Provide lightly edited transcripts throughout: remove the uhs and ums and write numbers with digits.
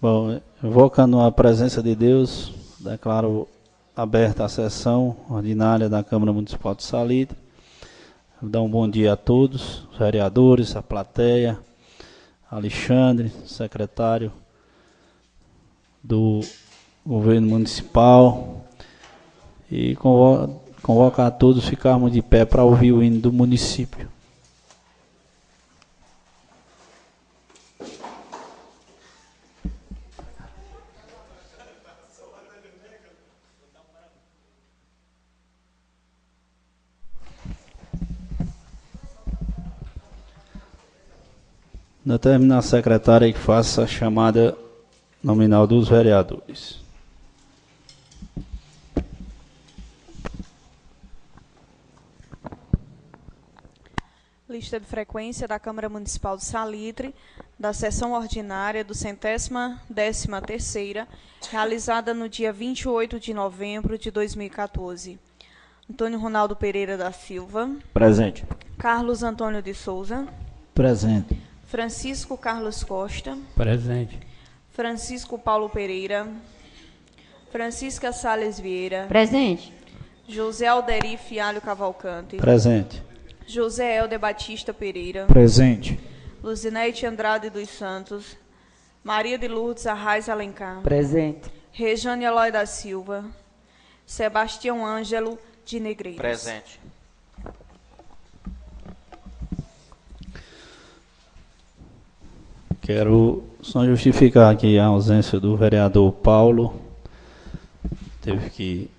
Bom, invocando a presença de Deus, declaro aberta a sessão ordinária da Câmara Municipal de Salitre. Vou dar um bom dia a todos, os vereadores, a plateia, Alexandre, secretário do Governo Municipal, e convocar a todos ficarmos de pé para ouvir o hino do município. Determinar a secretária que faça a chamada nominal dos vereadores. Lista de frequência da Câmara Municipal de Salitre, da sessão ordinária do 113ª, realizada no dia 28 de novembro de 2014. Antônio Ronaldo Pereira da Silva. Presente. Carlos Antônio de Souza. Presente. Francisco Carlos Costa. Presente. Francisco Paulo Pereira. Francisca Sales Vieira. Presente. José Alderi Fialho Cavalcante. Presente. José Helder Batista Pereira. Presente. Luzinete Andrade dos Santos. Maria de Lourdes Arraes Alencar. Presente. Rejane Eloy da Silva. Sebastião Ângelo de Negreiros. Presente. Quero só justificar aqui a ausência do vereador Paulo, teve que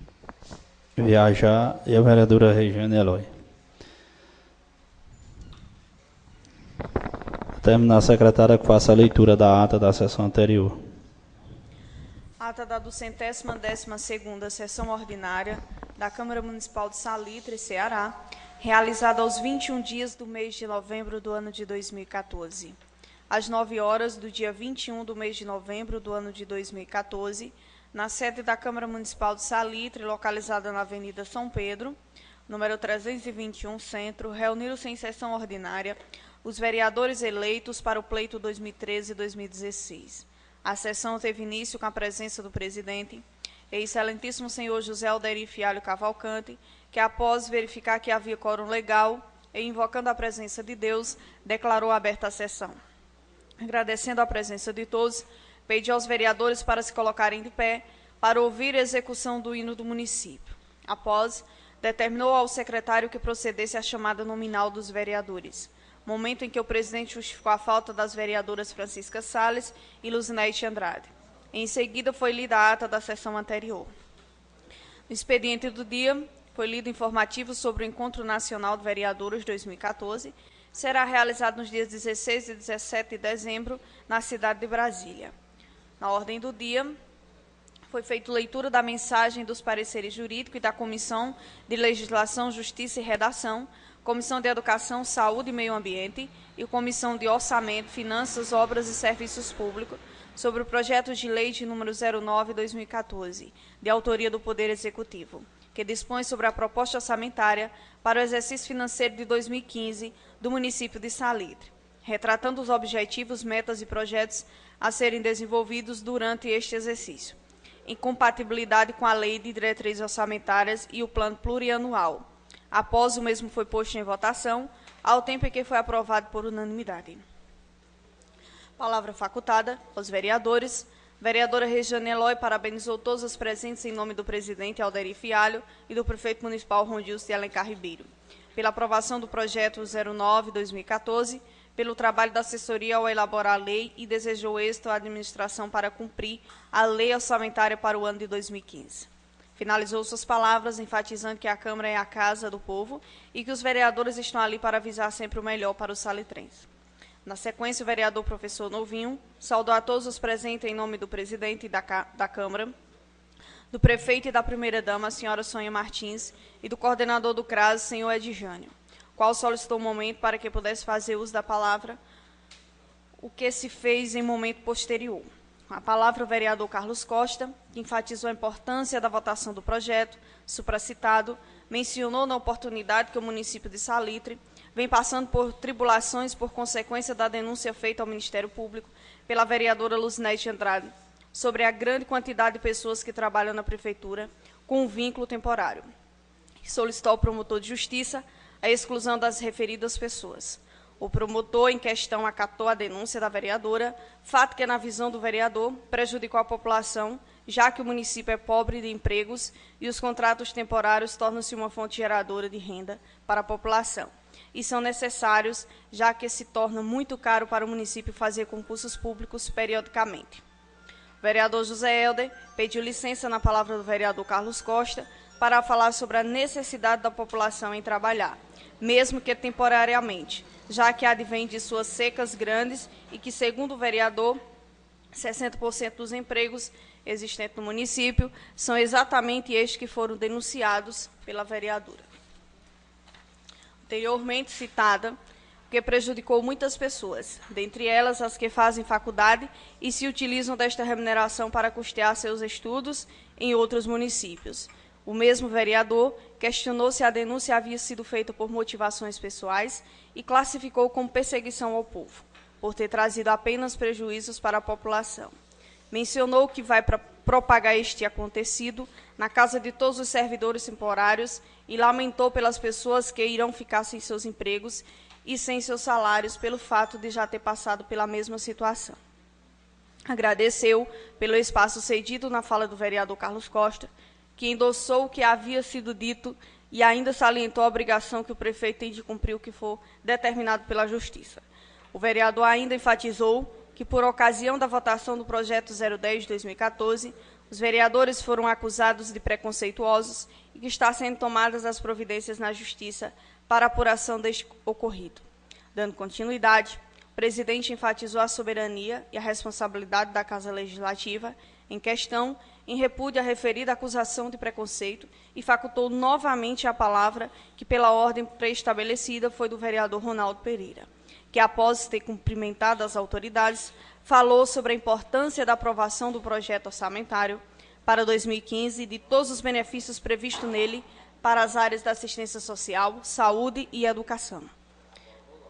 viajar, e a vereadora Rejane Eloy. Terminar a secretária que faça a leitura da ata da sessão anterior. Ata da 212ª sessão ordinária da Câmara Municipal de Salitre, Ceará, realizada aos 21 dias do mês de novembro do ano de 2014. Às 9 horas do dia 21 do mês de novembro do ano de 2014, na sede da Câmara Municipal de Salitre, localizada na Avenida São Pedro, número 321, Centro, reuniram-se em sessão ordinária os vereadores eleitos para o pleito 2013 e 2016. A sessão teve início com a presença do presidente, excelentíssimo senhor José Alderi Fialho Cavalcante, que após verificar que havia quórum legal e invocando a presença de Deus, declarou aberta a sessão. Agradecendo a presença de todos, pedi aos vereadores para se colocarem de pé para ouvir a execução do hino do município. Após, determinou ao secretário que procedesse à chamada nominal dos vereadores, momento em que o presidente justificou a falta das vereadoras Francisca Sales e Luzinete Andrade. Em seguida, foi lida a ata da sessão anterior. No expediente do dia, foi lido informativo sobre o Encontro Nacional de Vereadores 2014, será realizado nos dias 16 e 17 de dezembro, na cidade de Brasília. Na ordem do dia, foi feita leitura da mensagem dos pareceres jurídicos e da Comissão de Legislação, Justiça e Redação, Comissão de Educação, Saúde e Meio Ambiente e Comissão de Orçamento, Finanças, Obras e Serviços Públicos, sobre o projeto de lei de número 09/2014, de autoria do Poder Executivo, que dispõe sobre a proposta orçamentária para o exercício financeiro de 2015 do município de Salitre, retratando os objetivos, metas e projetos a serem desenvolvidos durante este exercício, em compatibilidade com a Lei de Diretrizes Orçamentárias e o Plano Plurianual. Após o mesmo foi posto em votação, ao tempo em que foi aprovado por unanimidade. Palavra facultada aos vereadores. Vereadora Rejane Eloy parabenizou todos os presentes em nome do presidente Alderi Fialho e do prefeito municipal Rondilson de Alencar Ribeiro, pela aprovação do projeto 09/2014, pelo trabalho da assessoria ao elaborar a lei e desejou êxito à administração para cumprir a lei orçamentária para o ano de 2015. Finalizou suas palavras, enfatizando que a Câmara é a casa do povo e que os vereadores estão ali para avisar sempre o melhor para os salitrenses. Na sequência, o vereador professor Novinho saudou a todos os presentes em nome do presidente da Câmara, do prefeito e da primeira-dama, a senhora Sônia Martins, e do coordenador do CRAS, senhor Edjânio, qual solicitou um momento para que pudesse fazer uso da palavra, o que se fez em momento posterior. A palavra o vereador Carlos Costa, que enfatizou a importância da votação do projeto supracitado, mencionou na oportunidade que o município de Salitre vem passando por tribulações por consequência da denúncia feita ao Ministério Público pela vereadora Luzinete Andrade, sobre a grande quantidade de pessoas que trabalham na Prefeitura com um vínculo temporário. Solicitou ao promotor de justiça a exclusão das referidas pessoas. O promotor em questão acatou a denúncia da vereadora, fato que, na visão do vereador, prejudicou a população, já que o município é pobre de empregos e os contratos temporários tornam-se uma fonte geradora de renda para a população. E são necessários, já que se torna muito caro para o município fazer concursos públicos periodicamente. O vereador José Helder pediu licença na palavra do vereador Carlos Costa para falar sobre a necessidade da população em trabalhar, mesmo que temporariamente, já que advém de suas secas grandes e que, segundo o vereador, 60% dos empregos existentes no município são exatamente estes que foram denunciados pela vereadora. Anteriormente citada, que prejudicou muitas pessoas, dentre elas as que fazem faculdade e se utilizam desta remuneração para custear seus estudos em outros municípios. O mesmo vereador questionou se a denúncia havia sido feita por motivações pessoais e classificou como perseguição ao povo, por ter trazido apenas prejuízos para a população. Mencionou que vai propagar este acontecido na casa de todos os servidores temporários e lamentou pelas pessoas que irão ficar sem seus empregos e sem seus salários pelo fato de já ter passado pela mesma situação. Agradeceu pelo espaço cedido na fala do vereador Carlos Costa, que endossou o que havia sido dito e ainda salientou a obrigação que o prefeito tem de cumprir o que for determinado pela Justiça. O vereador ainda enfatizou que, por ocasião da votação do projeto 010 de 2014, os vereadores foram acusados de preconceituosos e que está sendo tomadas as providências na Justiça para a apuração deste ocorrido. Dando continuidade, o presidente enfatizou a soberania e a responsabilidade da Casa Legislativa em questão, em repúdio à referida acusação de preconceito, e facultou novamente a palavra, que pela ordem pré-estabelecida foi do vereador Ronaldo Pereira, que, após ter cumprimentado as autoridades, falou sobre a importância da aprovação do projeto orçamentário para 2015 e de todos os benefícios previstos nele para as áreas da assistência social, saúde e educação.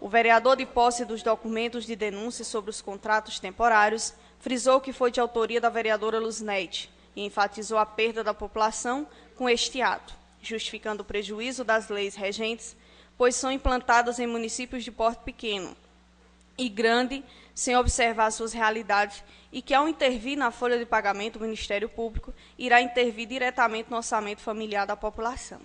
O vereador, de posse dos documentos de denúncia sobre os contratos temporários, frisou que foi de autoria da vereadora Luzinete e enfatizou a perda da população com este ato, justificando o prejuízo das leis regentes, pois são implantadas em municípios de porte pequeno e grande, sem observar suas realidades, e que, ao intervir na folha de pagamento do Ministério Público, irá intervir diretamente no orçamento familiar da população,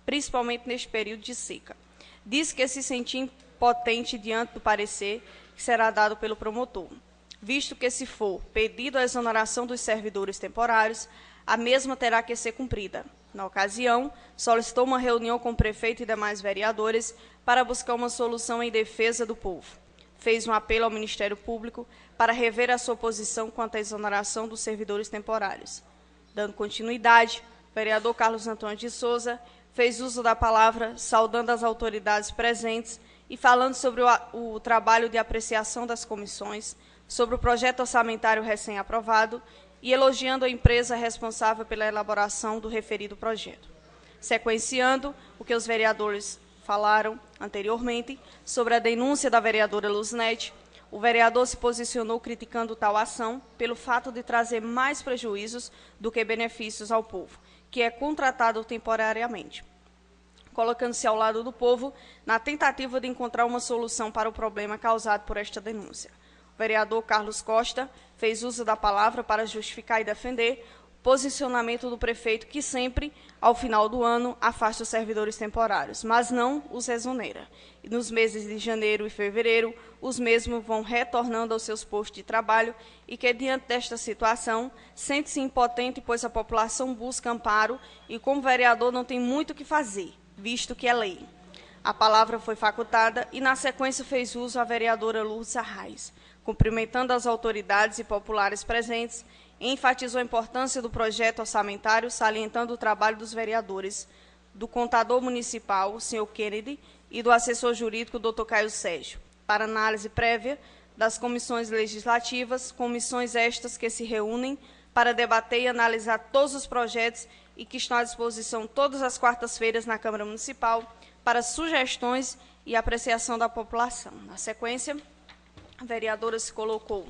principalmente neste período de seca. Diz que se sentir impotente diante do parecer que será dado pelo promotor, visto que, se for pedido a exoneração dos servidores temporários, a mesma terá que ser cumprida. Na ocasião, solicitou uma reunião com o prefeito e demais vereadores para buscar uma solução em defesa do povo. Fez um apelo ao Ministério Público para rever a sua posição quanto à exoneração dos servidores temporários. Dando continuidade, o vereador Carlos Antônio de Souza fez uso da palavra, saudando as autoridades presentes e falando sobre o trabalho de apreciação das comissões, sobre o projeto orçamentário recém-aprovado e elogiando a empresa responsável pela elaboração do referido projeto. Sequenciando o que os vereadores falaram anteriormente sobre a denúncia da vereadora Luzinete, o vereador se posicionou criticando tal ação pelo fato de trazer mais prejuízos do que benefícios ao povo, que é contratado temporariamente, colocando-se ao lado do povo na tentativa de encontrar uma solução para o problema causado por esta denúncia. O vereador Carlos Costa fez uso da palavra para justificar e defender o posicionamento do prefeito, que sempre, ao final do ano, afasta os servidores temporários, mas não os exonera. E nos meses de janeiro e fevereiro, os mesmos vão retornando aos seus postos de trabalho e que, diante desta situação, sente-se impotente, pois a população busca amparo e, como vereador, não tem muito o que fazer, visto que é lei. A palavra foi facultada e, na sequência, fez uso a vereadora Lourdes Arraes, cumprimentando as autoridades e populares presentes, enfatizou a importância do projeto orçamentário, salientando o trabalho dos vereadores, do contador municipal, o senhor Kennedy, e do assessor jurídico, Dr. Caio Sérgio, para análise prévia das comissões legislativas, comissões estas que se reúnem para debater e analisar todos os projetos e que estão à disposição todas as quartas-feiras na Câmara Municipal para sugestões e apreciação da população. Na sequência, a vereadora se colocou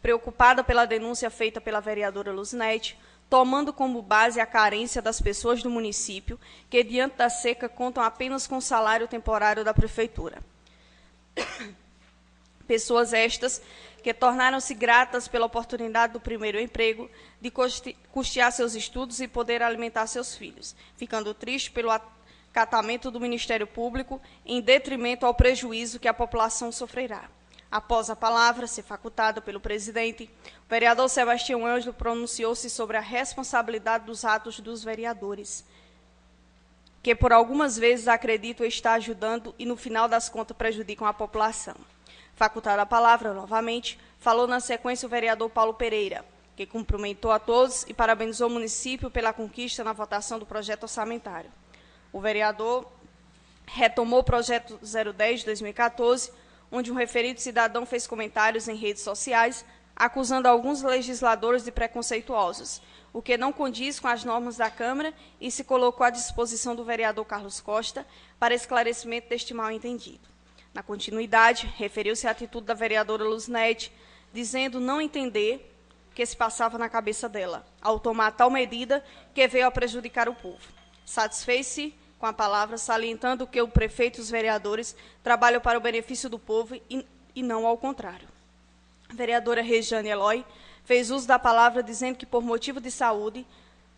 preocupada pela denúncia feita pela vereadora Luzinete, tomando como base a carência das pessoas do município, que, diante da seca, contam apenas com o salário temporário da Prefeitura. Pessoas estas que tornaram-se gratas pela oportunidade do primeiro emprego, de custear seus estudos e poder alimentar seus filhos, ficando triste pelo acatamento do Ministério Público, em detrimento ao prejuízo que a população sofrerá. Após a palavra ser facultada pelo presidente, o vereador Sebastião Ângelo pronunciou-se sobre a responsabilidade dos atos dos vereadores, que por algumas vezes acredito estar ajudando e, no final das contas, prejudicam a população. Facultada a palavra novamente, falou na sequência o vereador Paulo Pereira, que cumprimentou a todos e parabenizou o município pela conquista na votação do projeto orçamentário. O vereador retomou o projeto 010 de 2014, onde um referido cidadão fez comentários em redes sociais, acusando alguns legisladores de preconceituosos, o que não condiz com as normas da Câmara e se colocou à disposição do vereador Carlos Costa para esclarecimento deste mal-entendido. Na continuidade, referiu-se à atitude da vereadora Luzinete, dizendo não entender o que se passava na cabeça dela, ao tomar tal medida que veio a prejudicar o povo. Satisfez-se com a palavra, salientando que o prefeito e os vereadores trabalham para o benefício do povo e não ao contrário. A vereadora Regiane Eloy fez uso da palavra, dizendo que, por motivo de saúde,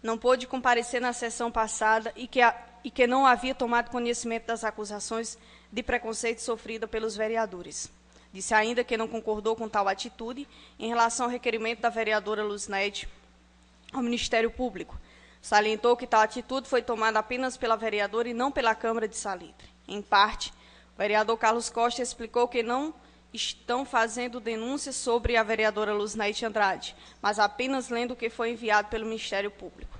não pôde comparecer na sessão passada e que não havia tomado conhecimento das acusações de preconceito sofrida pelos vereadores. Disse ainda que não concordou com tal atitude em relação ao requerimento da vereadora Luzinete ao Ministério Público. Salientou que tal atitude foi tomada apenas pela vereadora e não pela Câmara de Salitre. Em parte, o vereador Carlos Costa explicou que não estão fazendo denúncias sobre a vereadora Luzinete Andrade, mas apenas lendo o que foi enviado pelo Ministério Público.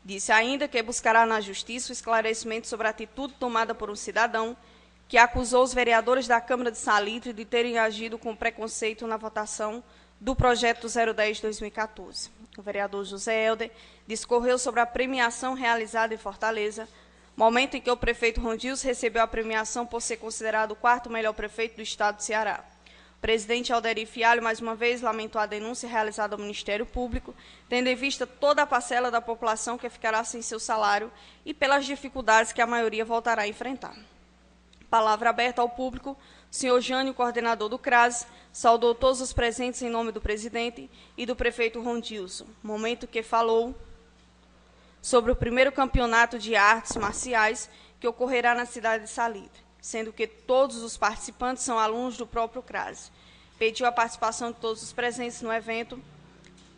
Disse ainda que buscará na Justiça o esclarecimento sobre a atitude tomada por um cidadão que acusou os vereadores da Câmara de Salitre de terem agido com preconceito na votação do projeto 010 de 2014. O vereador José Helder discorreu sobre a premiação realizada em Fortaleza, momento em que o prefeito Rondils recebeu a premiação por ser considerado o quarto melhor prefeito do estado de Ceará. O presidente Alderi Fialho, mais uma vez, lamentou a denúncia realizada ao Ministério Público, tendo em vista toda a parcela da população que ficará sem seu salário e pelas dificuldades que a maioria voltará a enfrentar. Palavra aberta ao público, o senhor Jânio, coordenador do CRAS, saudou todos os presentes em nome do presidente e do prefeito Rondilson, momento que falou sobre o primeiro campeonato de artes marciais que ocorrerá na cidade de Salitre, sendo que todos os participantes são alunos do próprio CRAS. Pediu a participação de todos os presentes no evento.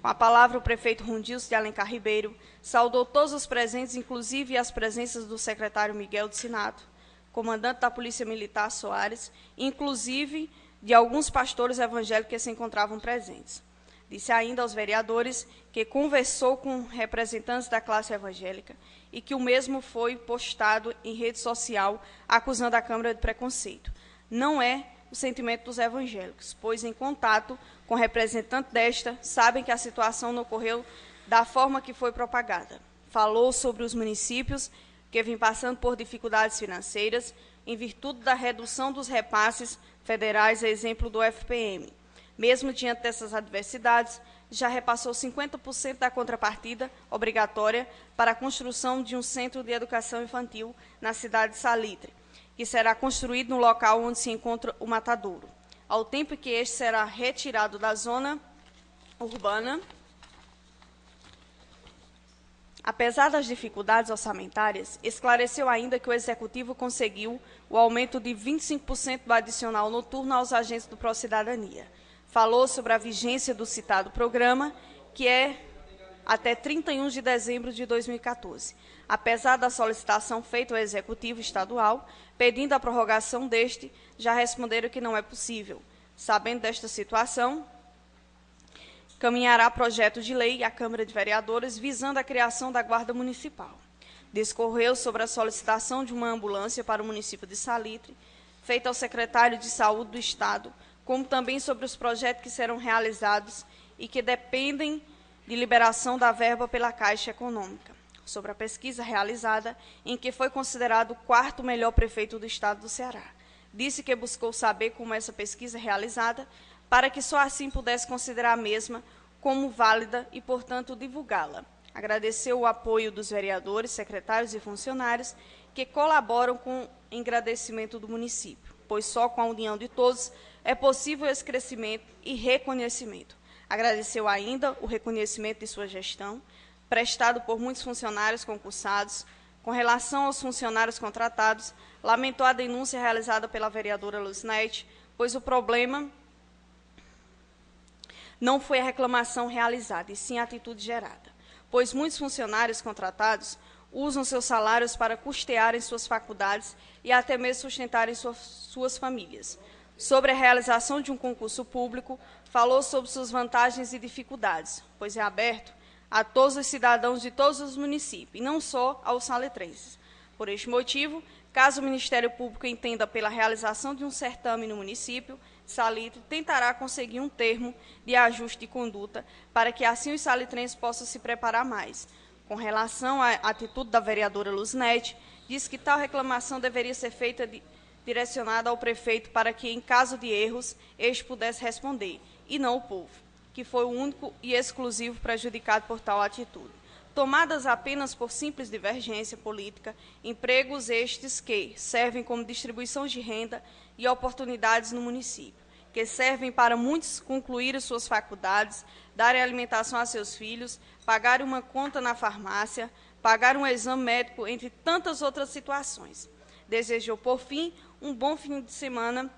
Com a palavra, o prefeito Rondilson de Alencar Ribeiro saudou todos os presentes, inclusive as presenças do secretário Miguel de Sinato, comandante da Polícia Militar Soares, inclusive de alguns pastores evangélicos que se encontravam presentes. Disse ainda aos vereadores que conversou com representantes da classe evangélica e que o mesmo foi postado em rede social acusando a Câmara de preconceito. Não é o sentimento dos evangélicos, pois em contato com representantes desta, sabem que a situação não ocorreu da forma que foi propagada. Falou sobre os municípios que vêm passando por dificuldades financeiras em virtude da redução dos repasses federais, a exemplo do FPM. Mesmo diante dessas adversidades, já repassou 50% da contrapartida obrigatória para a construção de um centro de educação infantil na cidade de Salitre, que será construído no local onde se encontra o matadouro, ao tempo que este será retirado da zona urbana. Apesar das dificuldades orçamentárias, esclareceu ainda que o Executivo conseguiu o aumento de 25% do adicional noturno aos agentes do Procidadania. Falou sobre a vigência do citado programa, que é até 31 de dezembro de 2014. Apesar da solicitação feita ao Executivo Estadual, pedindo a prorrogação deste, já responderam que não é possível. Sabendo desta situação, caminhará projeto de lei à Câmara de Vereadores visando a criação da Guarda Municipal. Discorreu sobre a solicitação de uma ambulância para o município de Salitre, feita ao secretário de Saúde do Estado, como também sobre os projetos que serão realizados e que dependem de liberação da verba pela Caixa Econômica. Sobre a pesquisa realizada, em que foi considerado o quarto melhor prefeito do Estado do Ceará. Disse que buscou saber como essa pesquisa é realizada para que só assim pudesse considerar a mesma como válida e, portanto, divulgá-la. Agradeceu o apoio dos vereadores, secretários e funcionários que colaboram com o engrandecimento do município, pois só com a união de todos é possível esse crescimento e reconhecimento. Agradeceu ainda o reconhecimento de sua gestão, prestado por muitos funcionários concursados. Com relação aos funcionários contratados, lamentou a denúncia realizada pela vereadora Lucinete, pois o problema não foi a reclamação realizada, e sim a atitude gerada, pois muitos funcionários contratados usam seus salários para custearem suas faculdades e até mesmo sustentarem suas famílias. Sobre a realização de um concurso público, falou sobre suas vantagens e dificuldades, pois é aberto a todos os cidadãos de todos os municípios, e não só aos saletrenses. Por este motivo, caso o Ministério Público entenda pela realização de um certame no município, Salitre tentará conseguir um termo de ajuste de conduta para que assim os salitrenses possam se preparar mais. Com relação à atitude da vereadora Lucinete, diz que tal reclamação deveria ser feita direcionada ao prefeito para que, em caso de erros, este pudesse responder, e não o povo, que foi o único e exclusivo prejudicado por tal atitude. Tomadas apenas por simples divergência política, empregos estes que servem como distribuição de renda e oportunidades no município, que servem para muitos concluírem suas faculdades, darem alimentação a seus filhos, pagarem uma conta na farmácia, pagar um exame médico, entre tantas outras situações. Desejou, por fim, um bom fim de semana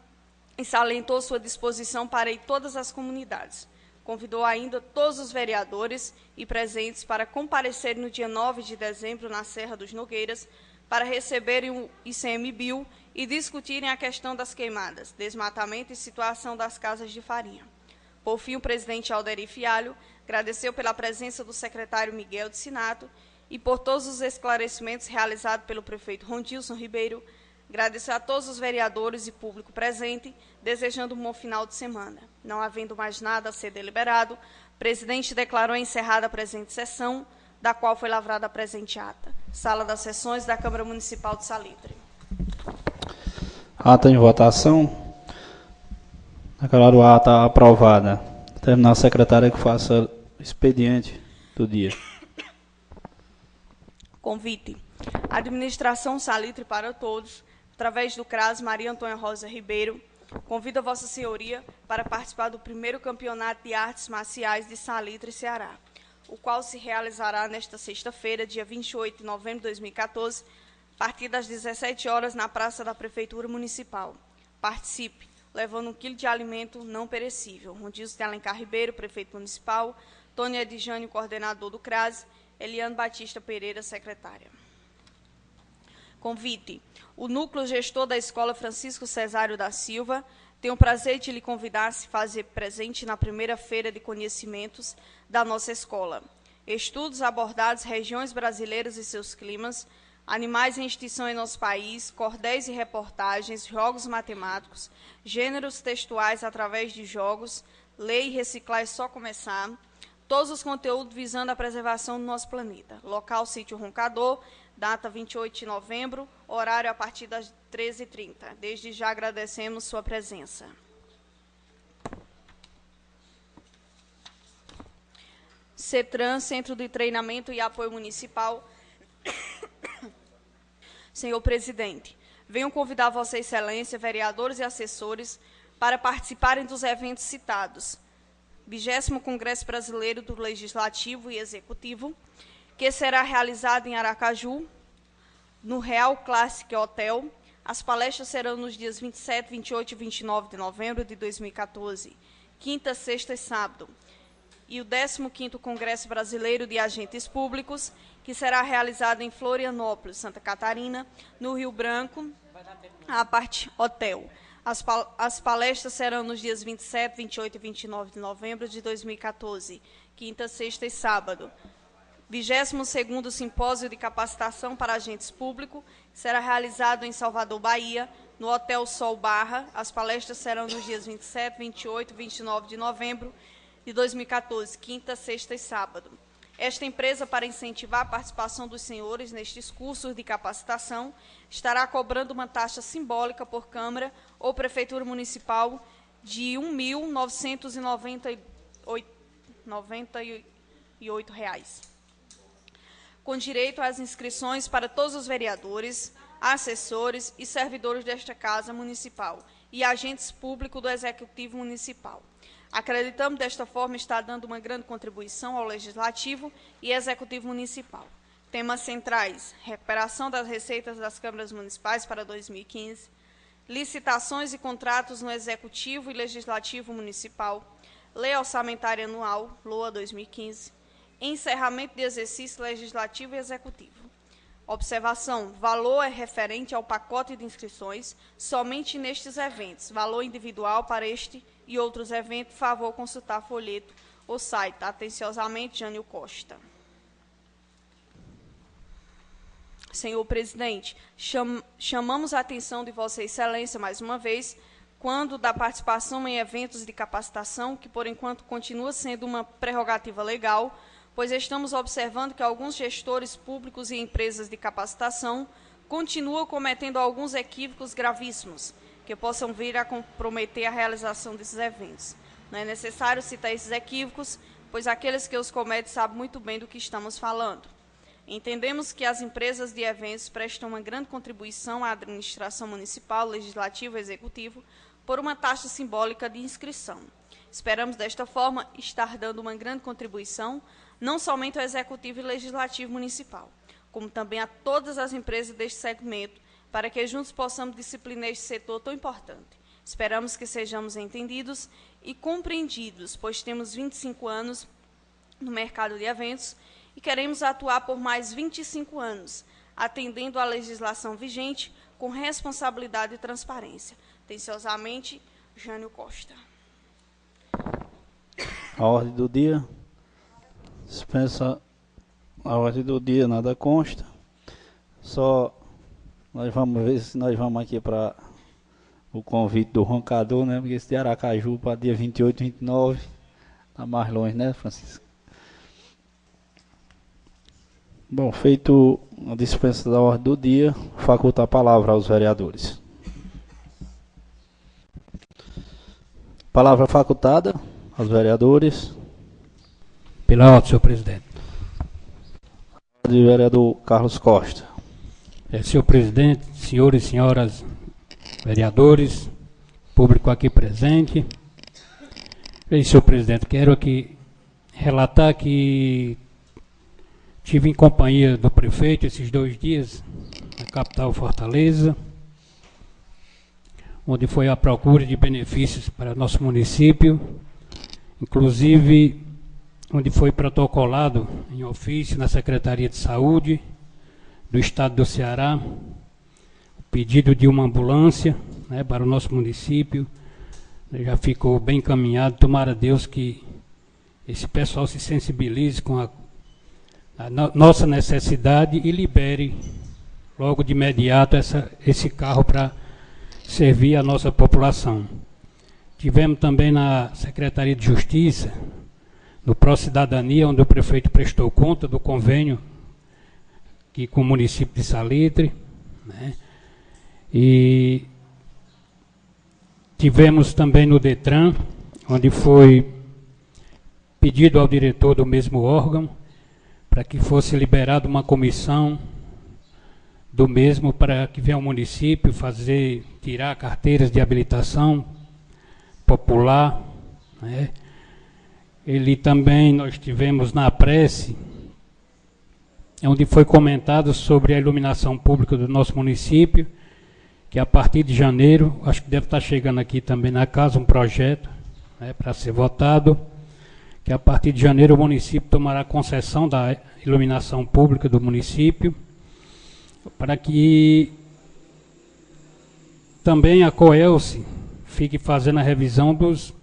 e salientou sua disposição para ir em todas as comunidades. Convidou ainda todos os vereadores e presentes para comparecerem no dia 9 de dezembro na Serra dos Nogueiras para receberem o ICMBio e discutirem a questão das queimadas, desmatamento e situação das casas de farinha. Por fim, o presidente Alderi Fialho agradeceu pela presença do secretário Miguel de Sinato e por todos os esclarecimentos realizados pelo prefeito Rondilson Ribeiro. Agradeceu a todos os vereadores e público presente, desejando um bom final de semana. Não havendo mais nada a ser deliberado, o presidente declarou encerrada a presente sessão, da qual foi lavrada a presente ata. Sala das sessões da Câmara Municipal de Salitre. Ata em votação. Declaro a ata aprovada. Terminar a secretária que faça expediente do dia. Convite. Administração Salitre para todos, através do CRAS Maria Antônia Rosa Ribeiro, convido a Vossa Senhoria para participar do primeiro Campeonato de Artes Marciais de Salitre, Ceará, o qual se realizará nesta sexta-feira, dia 28 de novembro de 2014, a partir das 17 horas, na Praça da Prefeitura Municipal. Participe, levando 1 quilo de alimento não perecível. Rondilson de Alencar Ribeiro, prefeito municipal, Tônia Edjânio, coordenador do CRAS, Eliane Batista Pereira, secretária. Convite. O núcleo gestor da Escola Francisco Cesário da Silva tem o prazer de lhe convidar a se fazer presente na primeira feira de conhecimentos da nossa escola. Estudos abordados regiões brasileiras e seus climas, animais em extinção em nosso país, cordéis e reportagens, jogos matemáticos, gêneros textuais através de jogos, ler e reciclar é só começar, todos os conteúdos visando a preservação do nosso planeta. Local, Sítio Roncador, data 28 de novembro, horário a partir das 13h30. Desde já agradecemos sua presença. CETRAN, Centro de Treinamento e Apoio Municipal. Senhor presidente, venho convidar Vossa Excelência, vereadores e assessores, para participarem dos eventos citados. 20º Congresso Brasileiro do Legislativo e Executivo, que será realizado em Aracaju, no Real Classic Hotel. As palestras serão nos dias 27, 28 e 29 de novembro de 2014, quinta, sexta e sábado. E o 15º Congresso Brasileiro de Agentes Públicos, que será realizado em Florianópolis, Santa Catarina, no Rio Branco, a parte hotel. As palestras serão nos dias 27, 28 e 29 de novembro de 2014, quinta, sexta e sábado. 22º Simpósio de Capacitação para Agentes Públicos, será realizado em Salvador, Bahia, no Hotel Sol Barra. As palestras serão nos dias 27, 28 e 29 de novembro de 2014, quinta, sexta e sábado. Esta empresa, para incentivar a participação dos senhores nestes cursos de capacitação, estará cobrando uma taxa simbólica por Câmara ou Prefeitura Municipal de R$ 1.998, com direito às inscrições para todos os vereadores, assessores e servidores desta Casa Municipal e agentes públicos do Executivo Municipal. Acreditamos desta forma estar dando uma grande contribuição ao Legislativo e Executivo Municipal. Temas centrais: recuperação das receitas das câmaras municipais para 2015, licitações e contratos no Executivo e Legislativo Municipal, Lei Orçamentária Anual, LOA 2015, encerramento de exercício legislativo e executivo. Observação: valor é referente ao pacote de inscrições somente nestes eventos. Valor individual para este e outros eventos, favor consultar folheto ou site. Atenciosamente, Jânio Costa. Senhor presidente, chamamos a atenção de Vossa Excelência, mais uma vez, quando da participação em eventos de capacitação, que por enquanto continua sendo uma prerrogativa legal, pois estamos observando que alguns gestores públicos e empresas de capacitação continuam cometendo alguns equívocos gravíssimos, que possam vir a comprometer a realização desses eventos. Não é necessário citar esses equívocos, pois aqueles que os cometem sabem muito bem do que estamos falando. Entendemos que as empresas de eventos prestam uma grande contribuição à administração municipal, legislativo e executivo por uma taxa simbólica de inscrição. Esperamos, desta forma, estar dando uma grande contribuição não somente ao executivo e legislativo municipal, como também a todas as empresas deste segmento, para que juntos possamos disciplinar este setor tão importante. Esperamos que sejamos entendidos e compreendidos, pois temos 25 anos no mercado de eventos e queremos atuar por mais 25 anos, atendendo à legislação vigente com responsabilidade e transparência. Atenciosamente, Jânio Costa. A ordem do dia. Dispensa a ordem do dia, nada consta. Só nós vamos ver se nós vamos aqui para o convite do roncador, né? Porque esse de Aracaju para dia 28, 29, está mais longe, né, Francisco? Bom, feito a dispensa da ordem do dia, faculto a palavra aos vereadores. Palavra facultada aos vereadores. Pela ordem, senhor presidente. De vereador Carlos Costa. Senhor presidente, senhores e senhoras vereadores, público aqui presente. Senhor presidente, quero aqui relatar que tive em companhia do prefeito esses 2 dias na capital Fortaleza, onde foi à procura de benefícios para nosso município, inclusive onde foi protocolado em ofício na Secretaria de Saúde do Estado do Ceará o pedido de uma ambulância, né, para o nosso município. Já ficou bem encaminhado. Tomara a Deus que esse pessoal se sensibilize com a nossa necessidade e libere logo de imediato esse carro para servir a nossa população. Tivemos também na Secretaria de Justiça, no Pró-Cidadania, onde o prefeito prestou conta do convênio aqui com o município de Salitre, né? E tivemos também no Detran, onde foi pedido ao diretor do mesmo órgão para que fosse liberada uma comissão do mesmo para que venha ao município tirar carteiras de habilitação popular, né? Ele também, nós tivemos na prece, onde foi comentado sobre a iluminação pública do nosso município, que a partir de janeiro, acho que deve estar chegando aqui também na casa um projeto, né, para ser votado, que a partir de janeiro o município tomará concessão da iluminação pública do município, para que também a Coelce fique fazendo a revisão dos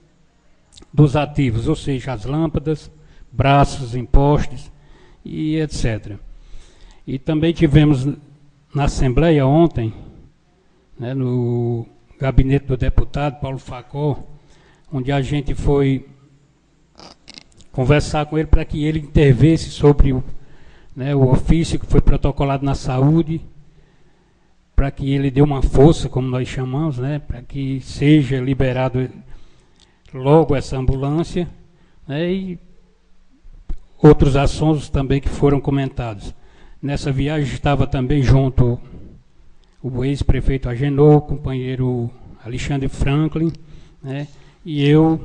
ativos, ou seja, as lâmpadas, braços, postes e etc. E também tivemos na Assembleia ontem, né, no gabinete do deputado Paulo Facó, onde a gente foi conversar com ele para que ele intervesse sobre o ofício que foi protocolado na saúde, para que ele dê uma força, como nós chamamos, né, para que seja liberado logo essa ambulância, né, e outros assuntos também que foram comentados. Nessa viagem estava também junto o ex-prefeito Agenor, o companheiro Alexandre Franklin, né, e eu,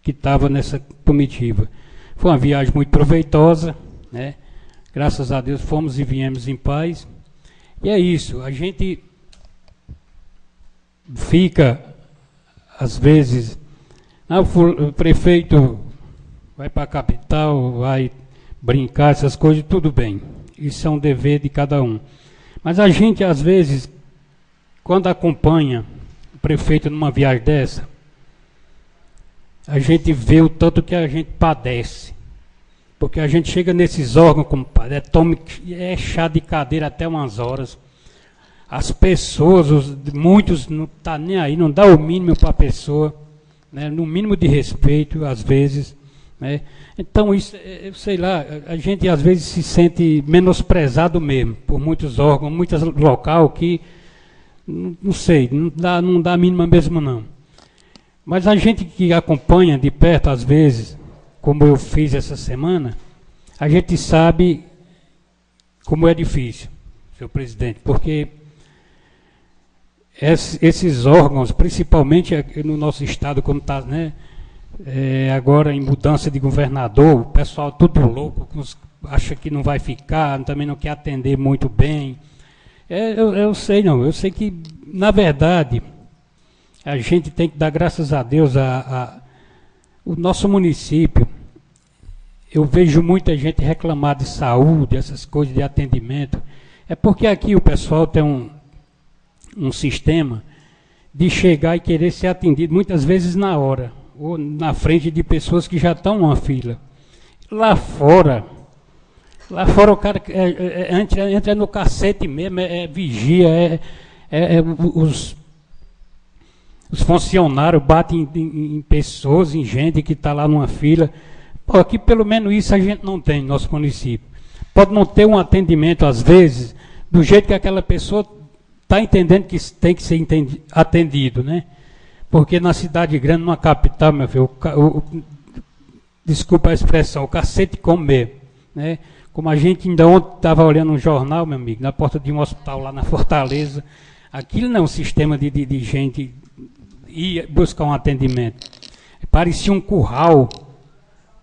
que estava nessa comitiva. Foi uma viagem muito proveitosa, né? Graças a Deus fomos e viemos em paz. E é isso, a gente fica, às vezes, o prefeito vai para a capital, vai brincar, essas coisas, tudo bem. Isso é um dever de cada um. Mas a gente, às vezes, quando acompanha o prefeito numa viagem dessa, a gente vê o tanto que a gente padece. Porque a gente chega nesses órgãos, como é chá de cadeira até umas horas. As pessoas, muitos não estão nem aí, não dá o mínimo para a pessoa, né, no mínimo de respeito, às vezes. Né. Então, isso, eu sei lá, a gente às vezes se sente menosprezado mesmo, por muitos órgãos, muitos locais que, não sei, não dá a mínima mesmo não. Mas a gente que acompanha de perto, às vezes, como eu fiz essa semana, a gente sabe como é difícil, senhor presidente, porque esses órgãos, principalmente aqui no nosso estado, como está, né, agora em mudança de governador, o pessoal tudo louco, acha que não vai ficar, também não quer atender muito bem. Eu sei não, eu sei que, na verdade, a gente tem que dar graças a Deus o nosso município. Eu vejo muita gente reclamar de saúde, essas coisas de atendimento. É porque aqui o pessoal tem um sistema de chegar e querer ser atendido, muitas vezes na hora, ou na frente de pessoas que já estão numa fila. Lá fora o cara entra no cacete mesmo, vigia, os funcionários batem em pessoas, em gente que está lá numa fila. Pô, aqui pelo menos isso a gente não tem no nosso município. Pode não ter um atendimento, às vezes, do jeito que aquela pessoa está entendendo que tem que ser atendido, né? Porque na cidade grande, numa capital, meu filho, desculpa a expressão, o cacete come, né? Como a gente ainda ontem estava olhando um jornal, meu amigo, na porta de um hospital lá na Fortaleza, aquilo não é um sistema de gente ir buscar um atendimento. Parecia um curral,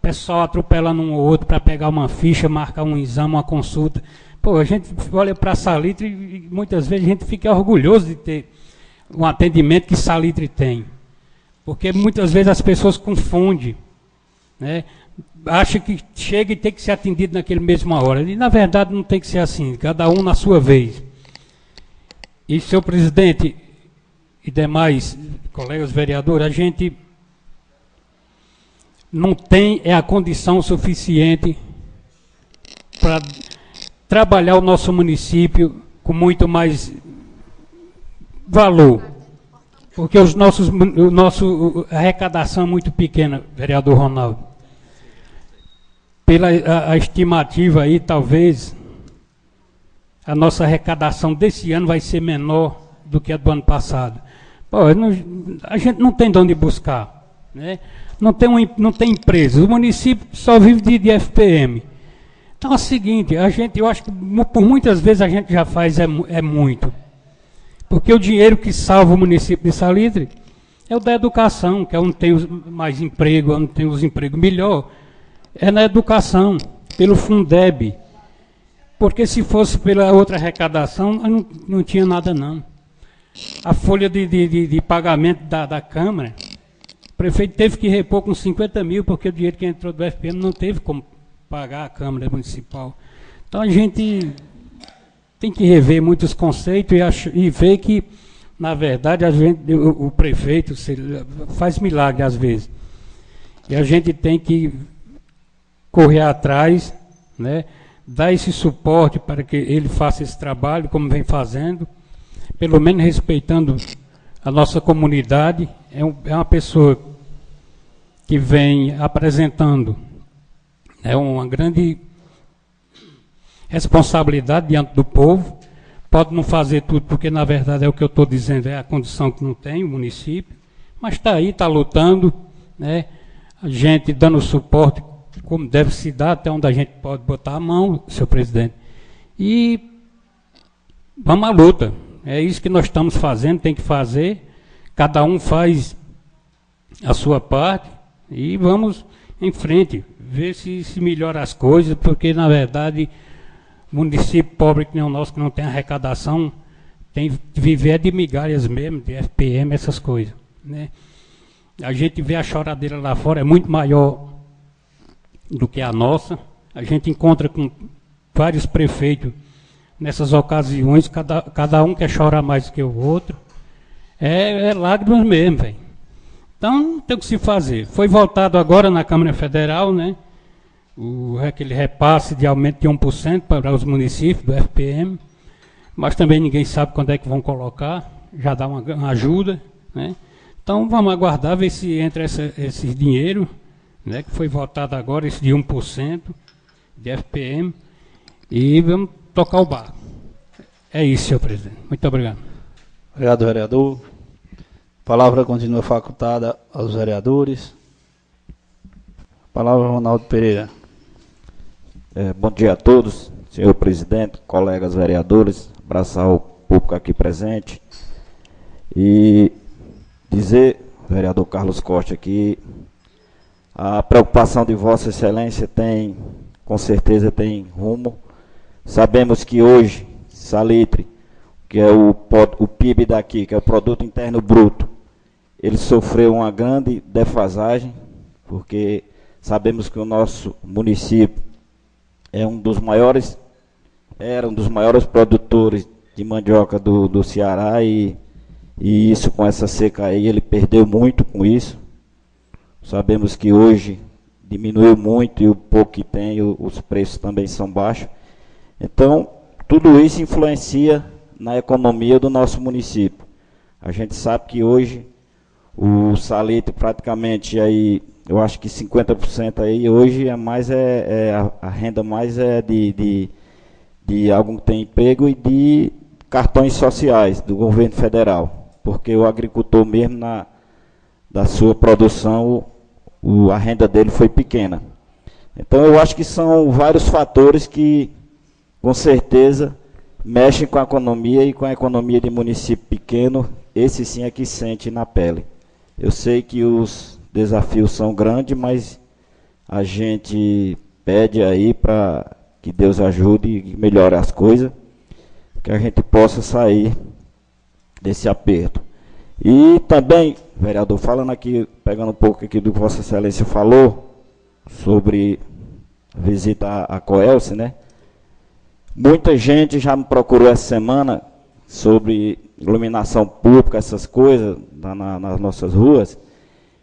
pessoal atropelando um ou outro para pegar uma ficha, marcar um exame, uma consulta. Pô, a gente olha para Salitre e muitas vezes a gente fica orgulhoso de ter um atendimento que Salitre tem. Porque muitas vezes as pessoas confundem, né? Acham que chega e tem que ser atendido naquele mesma hora. E na verdade não tem que ser assim, cada um na sua vez. E, senhor presidente e demais colegas vereadores, a gente não tem a condição suficiente para trabalhar o nosso município com muito mais valor. Porque a arrecadação é muito pequena, vereador Ronaldo. Pela a estimativa aí, talvez, a nossa arrecadação desse ano vai ser menor do que a do ano passado. Pô, a gente não tem de onde buscar, né? Não tem empresas. O município só vive de FPM. Então é o seguinte, eu acho que por muitas vezes a gente já faz muito. Porque o dinheiro que salva o município de Salitre é o da educação, que é onde tem mais emprego, onde tem os empregos melhor. É na educação, pelo Fundeb. Porque se fosse pela outra arrecadação, não tinha nada não. A folha de pagamento da Câmara, o prefeito teve que repor com 50 mil, porque o dinheiro que entrou do FPM não teve como pagar a Câmara Municipal. Então a gente tem que rever muitos conceitos e ver que, na verdade, o prefeito faz milagre às vezes. E a gente tem que correr atrás, né, dar esse suporte para que ele faça esse trabalho, como vem fazendo, pelo menos respeitando a nossa comunidade. É uma pessoa que vem apresentando uma grande responsabilidade diante do povo. Pode não fazer tudo, porque na verdade é o que eu estou dizendo, é a condição que não tem o município, mas está aí, está lutando, né? A gente dando suporte como deve se dar, até onde a gente pode botar a mão, senhor presidente. E vamos à luta. É isso que nós estamos fazendo, tem que fazer. Cada um faz a sua parte e vamos em frente, ver se melhora as coisas, porque, na verdade, município pobre que nem o nosso, que não tem arrecadação, tem que viver de migalhas mesmo, de FPM, essas coisas, né? A gente vê a choradeira lá fora, é muito maior do que a nossa. A gente encontra com vários prefeitos nessas ocasiões, cada um quer chorar mais do que o outro. É lágrimas mesmo, velho. Então, não tem o que se fazer. Foi votado agora na Câmara Federal, né? Aquele repasse de aumento de 1% para os municípios do FPM, mas também ninguém sabe quando é que vão colocar, já dá uma ajuda, né? Então, vamos aguardar, ver se entra esse dinheiro, né, que foi votado agora, esse de 1% de FPM, e vamos tocar o barco. É isso, senhor presidente. Muito obrigado. Obrigado, vereador. A palavra continua facultada aos vereadores. A palavra, Ronaldo Pereira. Bom dia a todos, senhor presidente, colegas vereadores, abraçar o público aqui presente e dizer, vereador Carlos Costa, que a preocupação de Vossa Excelência com certeza tem rumo. Sabemos que hoje, Salitre, que é o PIB daqui, que é o Produto Interno Bruto, ele sofreu uma grande defasagem, porque sabemos que o nosso município era um dos maiores produtores de mandioca do Ceará, e isso, com essa seca aí, ele perdeu muito com isso. Sabemos que hoje diminuiu muito, e o pouco que tem, os preços também são baixos. Então, tudo isso influencia na economia do nosso município. A gente sabe que hoje o Salitre praticamente aí, eu acho que 50% aí, hoje a renda mais é de algum que tem emprego e de cartões sociais do governo federal. Porque o agricultor mesmo, da sua produção, a renda dele foi pequena. Então, eu acho que são vários fatores que, com certeza, mexem com a economia, e com a economia de município pequeno, esse sim é que sente na pele. Eu sei que os desafios são grandes, mas a gente pede aí para que Deus ajude e melhore as coisas, que a gente possa sair desse aperto. E também, vereador, falando aqui, pegando um pouco aqui do que Vossa Excelência falou, sobre a visita à Coelce, né? Muita gente já me procurou essa semana sobre iluminação pública, essas coisas, nas nossas ruas,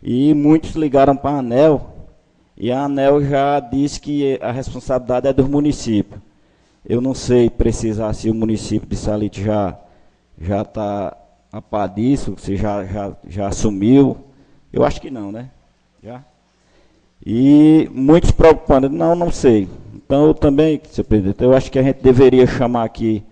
e muitos ligaram para a ANEEL, e a ANEEL já disse que a responsabilidade é dos municípios. Eu não sei precisar se o município de Salitre já está a par disso, se já assumiu. Eu acho que não, né? Já? E muitos preocupando, não sei. Então, eu também, senhor presidente, eu acho que a gente deveria chamar aqui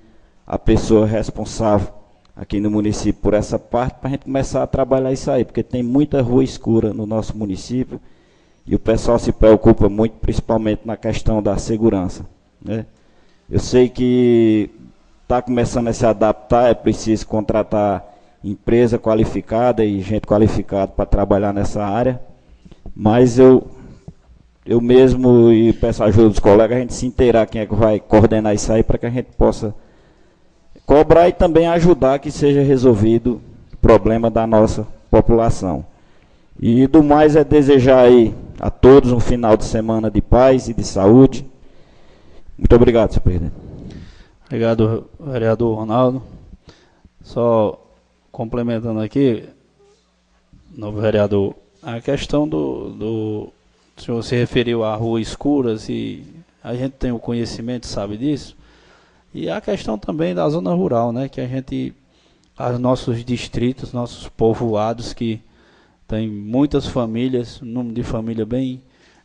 a pessoa responsável aqui no município por essa parte, para a gente começar a trabalhar isso aí, porque tem muita rua escura no nosso município, e o pessoal se preocupa muito, principalmente na questão da segurança, né? Eu sei que está começando a se adaptar, é preciso contratar empresa qualificada e gente qualificada para trabalhar nessa área, mas eu mesmo, e peço a ajuda dos colegas, a gente se inteirar quem é que vai coordenar isso aí, para que a gente possa cobrar e também ajudar que seja resolvido o problema da nossa população. E do mais é desejar aí a todos um final de semana de paz e de saúde. Muito obrigado, senhor presidente. Obrigado, vereador Ronaldo. Só complementando aqui, novo vereador, a questão o senhor se referiu a ruas escuras, e a gente tem o conhecimento, sabe disso, e a questão também da zona rural, né, que os nossos distritos, nossos povoados, que tem muitas famílias, um número de família bem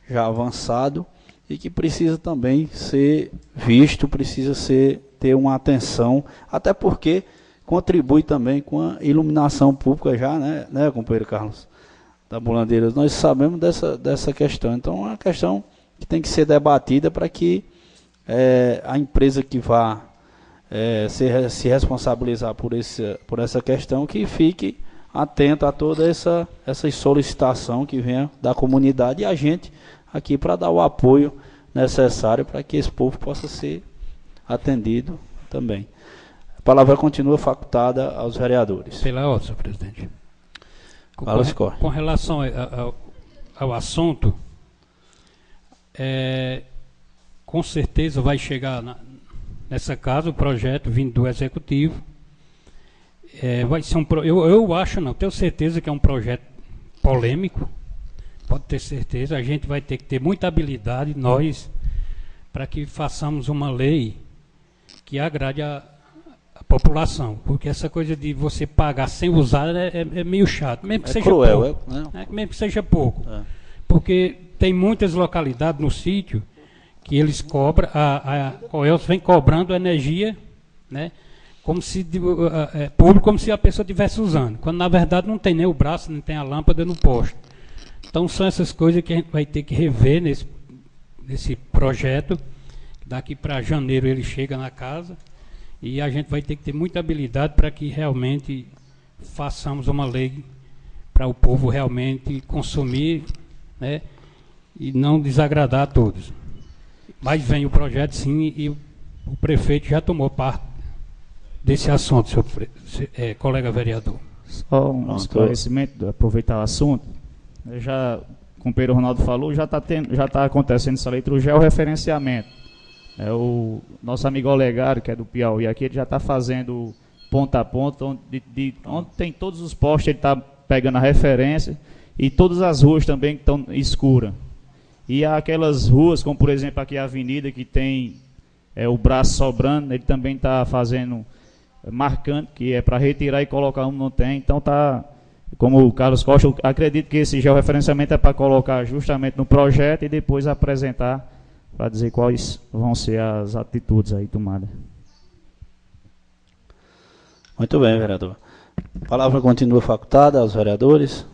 já avançado, e que precisa também ser visto, precisa ter uma atenção, até porque contribui também com a iluminação pública já, né, companheiro Carlos, da Bulandeiras. Nós sabemos dessa questão. Então, é uma questão que tem que ser debatida para que a empresa que vá se responsabilizar por essa questão, que fique atento a toda essa solicitação que venha da comunidade e a gente aqui para dar o apoio necessário para que esse povo possa ser atendido também. A palavra continua facultada aos vereadores. Pela ordem, senhor presidente. Com relação ao assunto, com certeza vai chegar nessa casa o projeto vindo do Executivo. Vai ser eu acho, não, tenho certeza que é um projeto polêmico, pode ter certeza. A gente vai ter que ter muita habilidade, nós, para que façamos uma lei que agrade a população, porque essa coisa de você pagar sem usar é meio chato, mesmo que seja cruel, pouco, mesmo que seja pouco, porque tem muitas localidades no sítio que eles cobram, a Coelce vem cobrando energia, né, como se público, como se a pessoa estivesse usando, quando na verdade não tem nem o braço, nem tem a lâmpada no posto. Então são essas coisas que a gente vai ter que rever nesse projeto. Daqui para janeiro ele chega na casa e a gente vai ter que ter muita habilidade para que realmente façamos uma lei para o povo realmente consumir, né, e não desagradar a todos. Mas vem o projeto sim, e o prefeito já tomou parte desse assunto, senhor colega vereador. Só um esclarecimento, aproveitar o assunto. O companheiro Ronaldo falou, já está acontecendo essa letra, o georreferenciamento. O nosso amigo Olegário, que é do Piauí, aqui ele já está fazendo ponta a ponta, onde tem todos os postes, ele está pegando a referência, e todas as ruas também que estão escuras. E aquelas ruas, como por exemplo aqui a avenida, que tem o braço sobrando, ele também está fazendo, marcando, que é para retirar e colocar onde não tem. Então está, como o Carlos Costa, eu acredito que esse georreferenciamento é para colocar justamente no projeto e depois apresentar para dizer quais vão ser as atitudes aí tomadas. Muito bem, vereador. A palavra continua facultada aos vereadores.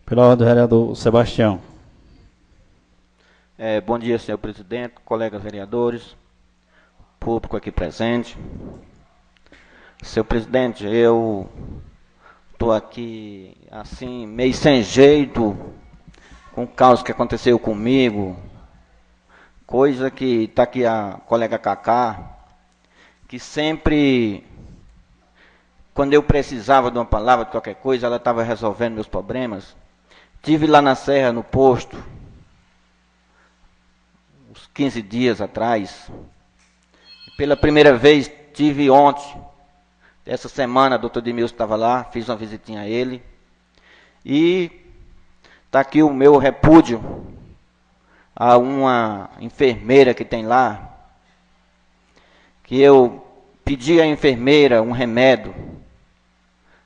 Pela ordem do vereador Sebastião. Bom dia, senhor presidente, colegas vereadores, público aqui presente. Senhor presidente, eu estou aqui, assim, meio sem jeito, com o caos que aconteceu comigo, coisa que está aqui a colega Cacá, que sempre, quando eu precisava de uma palavra, de qualquer coisa, ela estava resolvendo meus problemas. Tive lá na Serra, no posto, uns 15 dias atrás. Pela primeira vez, tive ontem. Essa semana, o doutor Edmilson estava lá, fiz uma visitinha a ele. E está aqui o meu repúdio a uma enfermeira que tem lá, que eu pedi à enfermeira um remédio,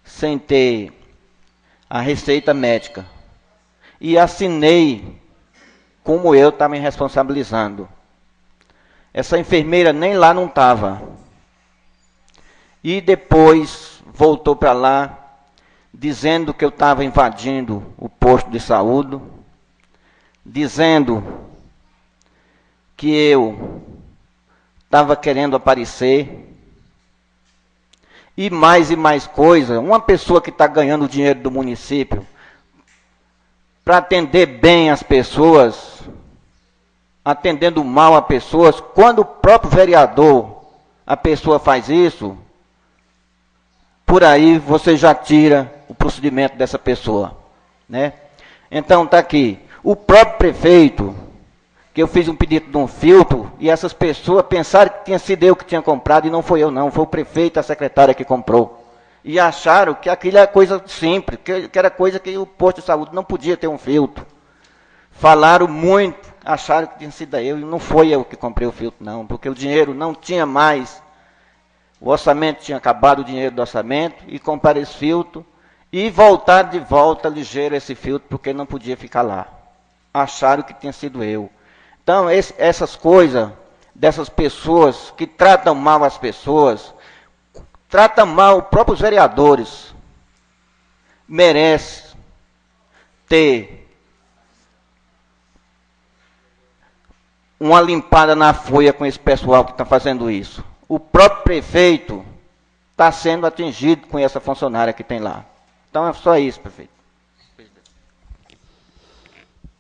sem ter a receita médica. E assinei como eu estava me responsabilizando. Essa enfermeira nem lá não estava. E depois voltou para lá, dizendo que eu estava invadindo o posto de saúde, dizendo que eu estava querendo aparecer. E mais coisa. Uma pessoa que está ganhando dinheiro do município para atender bem as pessoas, atendendo mal as pessoas, quando o próprio vereador, a pessoa faz isso, por aí você já tira o procedimento dessa pessoa, né? Então está aqui, o próprio prefeito, que eu fiz um pedido de um filtro, e essas pessoas pensaram que tinha sido eu que tinha comprado, e não foi eu não, foi o prefeito e a secretária que comprou. E acharam que aquilo era coisa simples, que era coisa que o posto de saúde não podia ter um filtro. Falaram muito, acharam que tinha sido eu, e não foi eu que comprei o filtro não, porque o dinheiro não tinha mais, o orçamento tinha acabado, o dinheiro do orçamento, e compraram esse filtro, e voltaram de volta ligeiro esse filtro, porque não podia ficar lá. acharam que tinha sido eu. Então, essas coisas dessas pessoas que tratam mal as pessoas, tratam mal os próprios vereadores, merece ter uma limpada na folha com esse pessoal que está fazendo isso. O próprio prefeito está sendo atingido com essa funcionária que tem lá. Então é só isso, prefeito.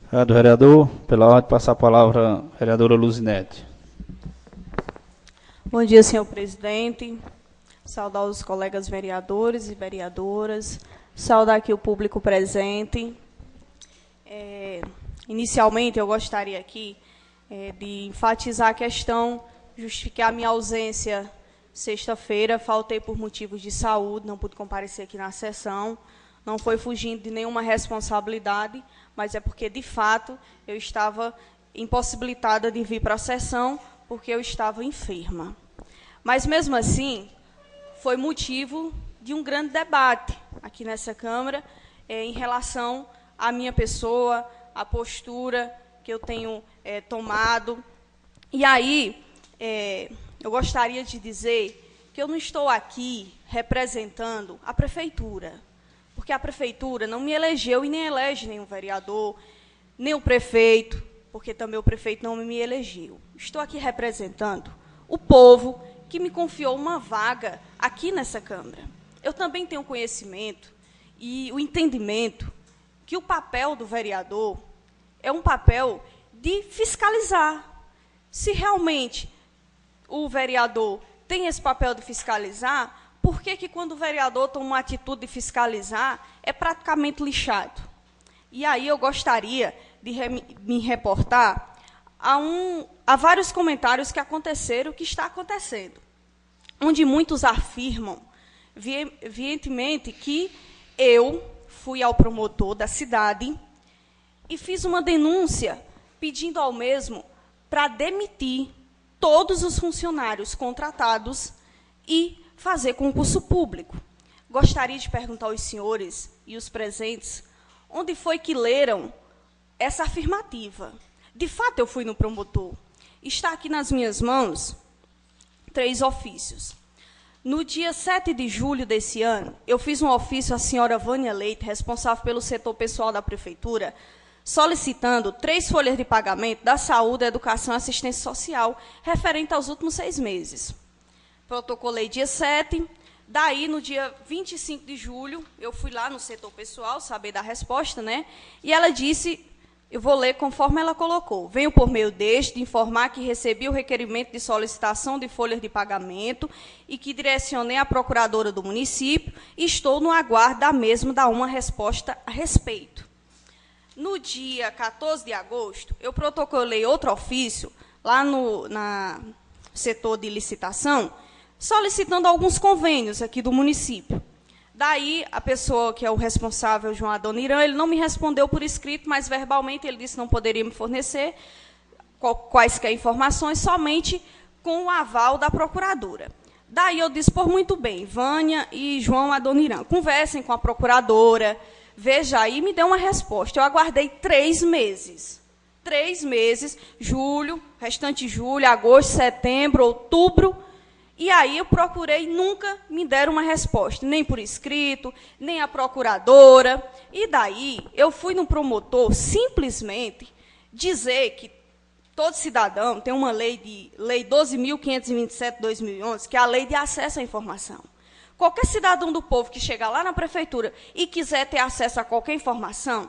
Obrigado, vereador. Pela ordem de passar a palavra, vereadora Luzinete. Bom dia, senhor presidente. Saudar os colegas vereadores e vereadoras. Saudar aqui o público presente. Inicialmente, eu gostaria aqui de enfatizar a questão, justificar a minha ausência sexta-feira. Faltei por motivos de saúde, não pude comparecer aqui na sessão. Não foi fugindo de nenhuma responsabilidade, mas é porque, de fato, eu estava impossibilitada de vir para a sessão porque eu estava enferma. Mas, mesmo assim, foi motivo de um grande debate aqui nessa Câmara em relação à minha pessoa, à postura que eu tenho tomado. E aí, eu gostaria de dizer que eu não estou aqui representando a Prefeitura, porque a Prefeitura não me elegeu e nem elege nenhum vereador, nem o prefeito, porque também o prefeito não me elegeu. Estou aqui representando o povo que me confiou uma vaga aqui nessa Câmara. Eu também tenho conhecimento e o entendimento que o papel do vereador é um papel de fiscalizar. Se realmente o vereador tem esse papel de fiscalizar, por que quando o vereador toma uma atitude de fiscalizar, é praticamente lixado? E aí eu gostaria de me reportar a vários comentários que aconteceram, que está acontecendo, onde muitos afirmam, evidentemente, que eu fui ao promotor da cidade e fiz uma denúncia pedindo ao mesmo para demitir todos os funcionários contratados e fazer concurso público. Gostaria de perguntar aos senhores e os presentes onde foi que leram essa afirmativa. De fato, eu fui no promotor. Está aqui nas minhas mãos 3 ofícios. No dia 7 de julho desse ano, eu fiz um ofício à senhora Vânia Leite, responsável pelo setor pessoal da Prefeitura, solicitando 3 folhas de pagamento da saúde, educação e assistência social, referente aos últimos 6 meses. Protocolei dia 7, daí, no dia 25 de julho, eu fui lá no setor pessoal, saber da resposta, né? E ela disse, eu vou ler conforme ela colocou. Venho por meio deste informar que recebi o requerimento de solicitação de folhas de pagamento e que direcionei à procuradora do município e estou no aguardo da mesma dar uma resposta a respeito. No dia 14 de agosto, eu protocolei outro ofício lá no setor de licitação, solicitando alguns convênios aqui do município. Daí, a pessoa que é o responsável, João Adoniran, ele não me respondeu por escrito, mas verbalmente ele disse que não poderia me fornecer quaisquer informações, somente com o aval da procuradora. Daí eu disse, por muito bem, Vânia e João Adoniran, conversem com a procuradora, veja aí, me dê uma resposta. Eu aguardei 3 meses. 3 meses, julho, restante julho, agosto, setembro, outubro. E aí eu procurei, nunca me deram uma resposta, nem por escrito, nem a procuradora. E daí eu fui no promotor simplesmente dizer que todo cidadão tem uma lei 12.527 de 2011, que é a lei de acesso à informação. Qualquer cidadão do povo que chegar lá na prefeitura e quiser ter acesso a qualquer informação,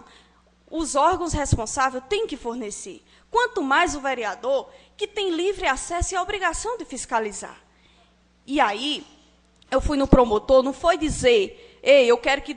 os órgãos responsáveis têm que fornecer. Quanto mais o vereador, que tem livre acesso e a obrigação de fiscalizar. E aí, eu fui no promotor, não foi dizer, ei, eu quero que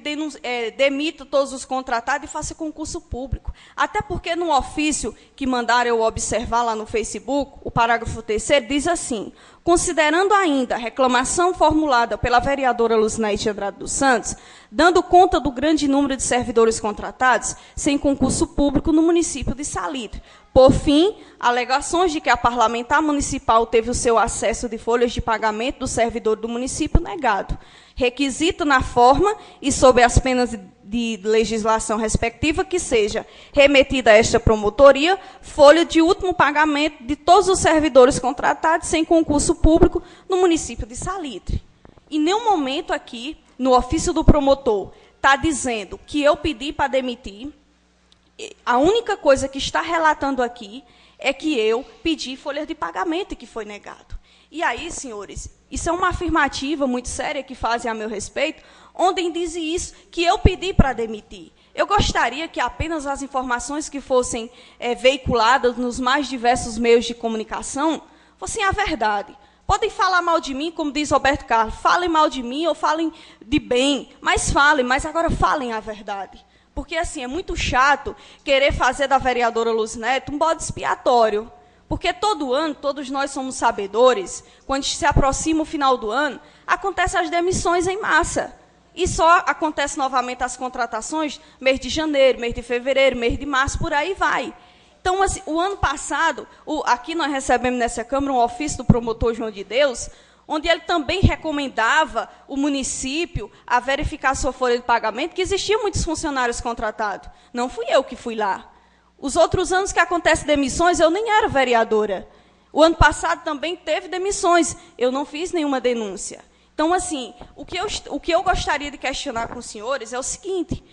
demita todos os contratados e faça concurso público. Até porque, no ofício que mandaram eu observar lá no Facebook, o parágrafo 3º diz assim, considerando ainda a reclamação formulada pela vereadora Lucineide Andrade dos Santos, dando conta do grande número de servidores contratados sem concurso público no município de Salitre. Por fim, alegações de que a parlamentar municipal teve o seu acesso de folhas de pagamento do servidor do município negado. Requisito na forma e sob as penas de legislação respectiva, que seja remetida a esta promotoria folha de último pagamento de todos os servidores contratados sem concurso público no município de Salitre. Em nenhum momento aqui, no ofício do promotor, está dizendo que eu pedi para demitir. A única coisa que está relatando aqui é que eu pedi folhas de pagamento e que foi negado. E aí, senhores, isso é uma afirmativa muito séria que fazem a meu respeito, onde dizem isso, que eu pedi para demitir. Eu gostaria que apenas as informações que fossem veiculadas nos mais diversos meios de comunicação fossem a verdade. Podem falar mal de mim, como diz Roberto Carlos, falem mal de mim ou falem de bem, mas agora falem a verdade. Porque, assim, é muito chato querer fazer da vereadora Luzinete um bode expiatório. Porque todo ano, todos nós somos sabedores, quando se aproxima o final do ano, acontecem as demissões em massa. E só acontece novamente as contratações mês de janeiro, mês de fevereiro, mês de março, por aí vai. Então, assim, o ano passado, aqui nós recebemos nessa Câmara um ofício do promotor João de Deus, onde ele também recomendava o município a verificar sua folha de pagamento, que existiam muitos funcionários contratados. Não fui eu que fui lá. Os outros anos que acontecem demissões, eu nem era vereadora. O ano passado também teve demissões, eu não fiz nenhuma denúncia. Então, assim, o que eu gostaria de questionar com os senhores é o seguinte: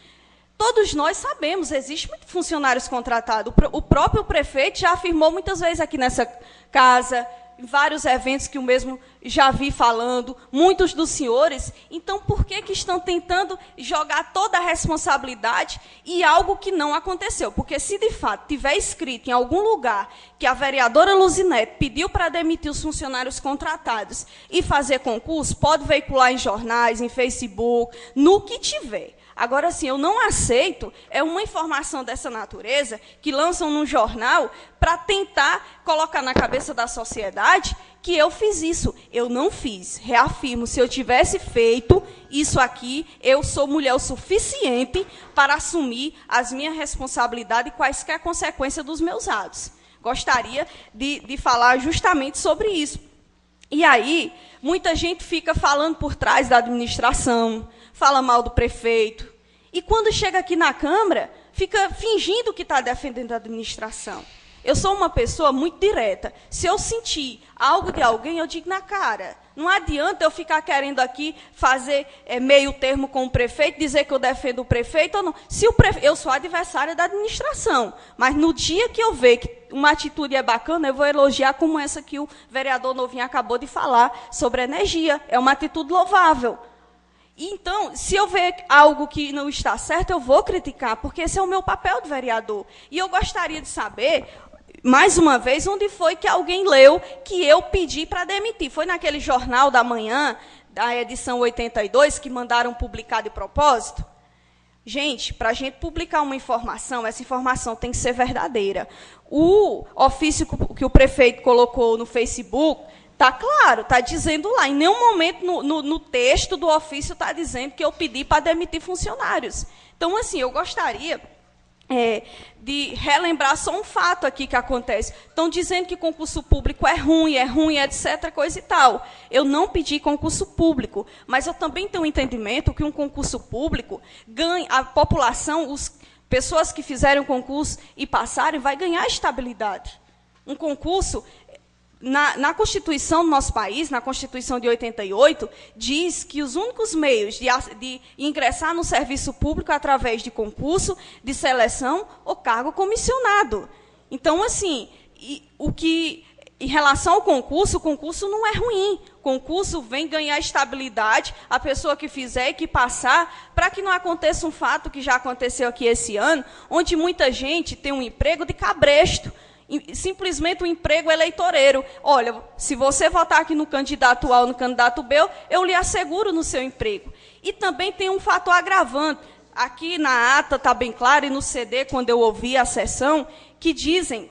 todos nós sabemos, existem muitos funcionários contratados. O próprio prefeito já afirmou muitas vezes aqui nessa casa, em vários eventos que eu mesmo já vi falando, muitos dos senhores. Então, por que estão tentando jogar toda a responsabilidade em algo que não aconteceu? Porque se, de fato, tiver escrito em algum lugar que a vereadora Luzinete pediu para demitir os funcionários contratados e fazer concurso, pode veicular em jornais, em Facebook, no que tiver. Agora, sim, eu não aceito uma informação dessa natureza que lançam num jornal para tentar colocar na cabeça da sociedade que eu fiz isso. Eu não fiz. Reafirmo, se eu tivesse feito isso aqui, eu sou mulher o suficiente para assumir as minhas responsabilidades e quaisquer consequências dos meus atos. Gostaria de falar justamente sobre isso. E aí, muita gente fica falando por trás da administração, fala mal do prefeito, e quando chega aqui na Câmara, fica fingindo que está defendendo a administração. Eu sou uma pessoa muito direta. Se eu sentir algo de alguém, eu digo na cara. Não adianta eu ficar querendo aqui fazer meio termo com o prefeito, dizer que eu defendo o prefeito ou não. Eu sou adversária da administração, mas no dia que eu ver que uma atitude é bacana, eu vou elogiar como essa que o vereador Novinho acabou de falar sobre energia. É uma atitude louvável. Então, se eu ver algo que não está certo, eu vou criticar, porque esse é o meu papel de vereador. E eu gostaria de saber, mais uma vez, onde foi que alguém leu que eu pedi para demitir. Foi naquele Jornal da Manhã, da edição 82, que mandaram publicar de propósito? Gente, para a gente publicar uma informação, essa informação tem que ser verdadeira. O ofício que o prefeito colocou no Facebook está claro, está dizendo lá. Em nenhum momento no texto do ofício está dizendo que eu pedi para demitir funcionários. Então, assim, eu gostaria de relembrar só um fato aqui que acontece. Estão dizendo que concurso público é ruim, etc., coisa e tal. Eu não pedi concurso público, mas eu também tenho um entendimento que um concurso público ganha, a população, pessoas que fizerem o concurso e passarem, vai ganhar estabilidade. Um concurso... Na Constituição do nosso país, na Constituição de 88, diz que os únicos meios de ingressar no serviço público é através de concurso, de seleção ou cargo comissionado. Então, assim, em relação ao concurso, o concurso não é ruim. O concurso vem ganhar estabilidade, a pessoa que fizer e que passar, para que não aconteça um fato que já aconteceu aqui esse ano, onde muita gente tem um emprego de cabresto, simplesmente um emprego eleitoreiro. Olha, se você votar aqui no candidato A ou no candidato B, eu lhe asseguro no seu emprego. E também tem um fator agravante. Aqui na ata está bem claro, e no CD, quando eu ouvi a sessão, que dizem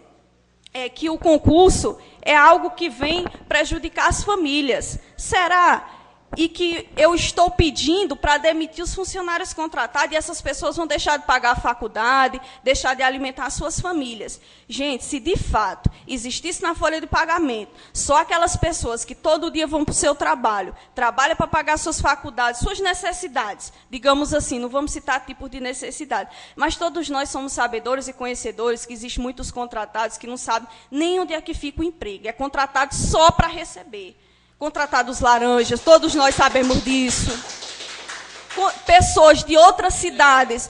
que o concurso é algo que vem prejudicar as famílias. Será? e que eu estou pedindo para demitir os funcionários contratados e essas pessoas vão deixar de pagar a faculdade, deixar de alimentar suas famílias. Gente, se de fato existisse na folha de pagamento só aquelas pessoas que todo dia vão para o seu trabalho, trabalham para pagar suas faculdades, suas necessidades, digamos assim, não vamos citar tipos de necessidade, mas todos nós somos sabedores e conhecedores que existem muitos contratados que não sabem nem onde é que fica o emprego, é contratado só para receber. Contratados laranjas, todos nós sabemos disso. Pessoas de outras cidades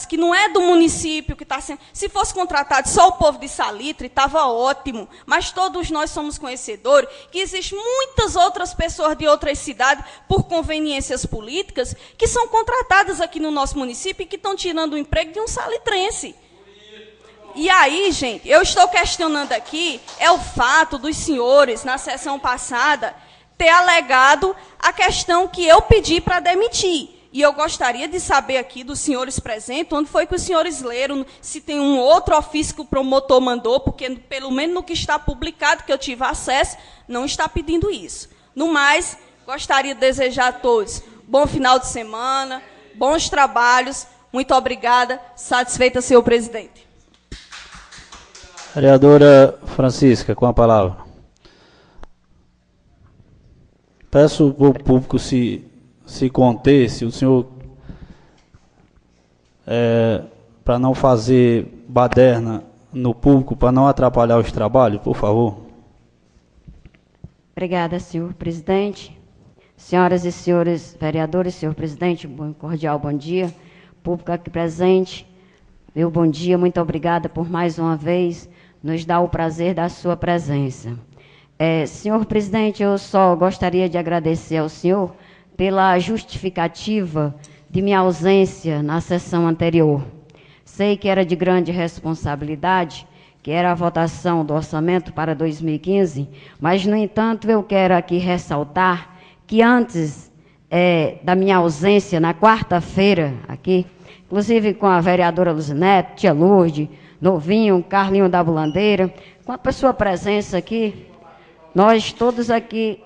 que não é do município que está sendo... Se fosse contratado só o povo de Salitre, estava ótimo, mas todos nós somos conhecedores que existem muitas outras pessoas de outras cidades, por conveniências políticas, que são contratadas aqui no nosso município e que estão tirando o emprego de um salitrense. E aí, gente, eu estou questionando aqui, é o fato dos senhores, na sessão passada, ter alegado a questão que eu pedi para demitir. E eu gostaria de saber aqui dos senhores presentes, onde foi que os senhores leram, se tem um outro ofício que o promotor mandou, porque pelo menos no que está publicado, que eu tive acesso, não está pedindo isso. No mais, gostaria de desejar a todos bom final de semana, bons trabalhos, muito obrigada, satisfeita, senhor presidente. Vereadora Francisca, com a palavra. Peço para o público se conter, se o senhor, para não fazer baderna no público, para não atrapalhar os trabalhos, por favor. Obrigada, senhor presidente. Senhoras e senhores vereadores, senhor presidente, cordial bom dia. Público aqui presente, meu bom dia, muito obrigada por mais uma vez nos dar o prazer da sua presença. Senhor presidente, eu só gostaria de agradecer ao senhor pela justificativa de minha ausência na sessão anterior. Sei que era de grande responsabilidade, que era a votação do orçamento para 2015, mas, no entanto, eu quero aqui ressaltar que antes da minha ausência, na quarta-feira, aqui, inclusive com a vereadora Luzinete, tia Lourdes, Novinho, Carlinho da Bulandeira, com a sua presença aqui, nós todos aqui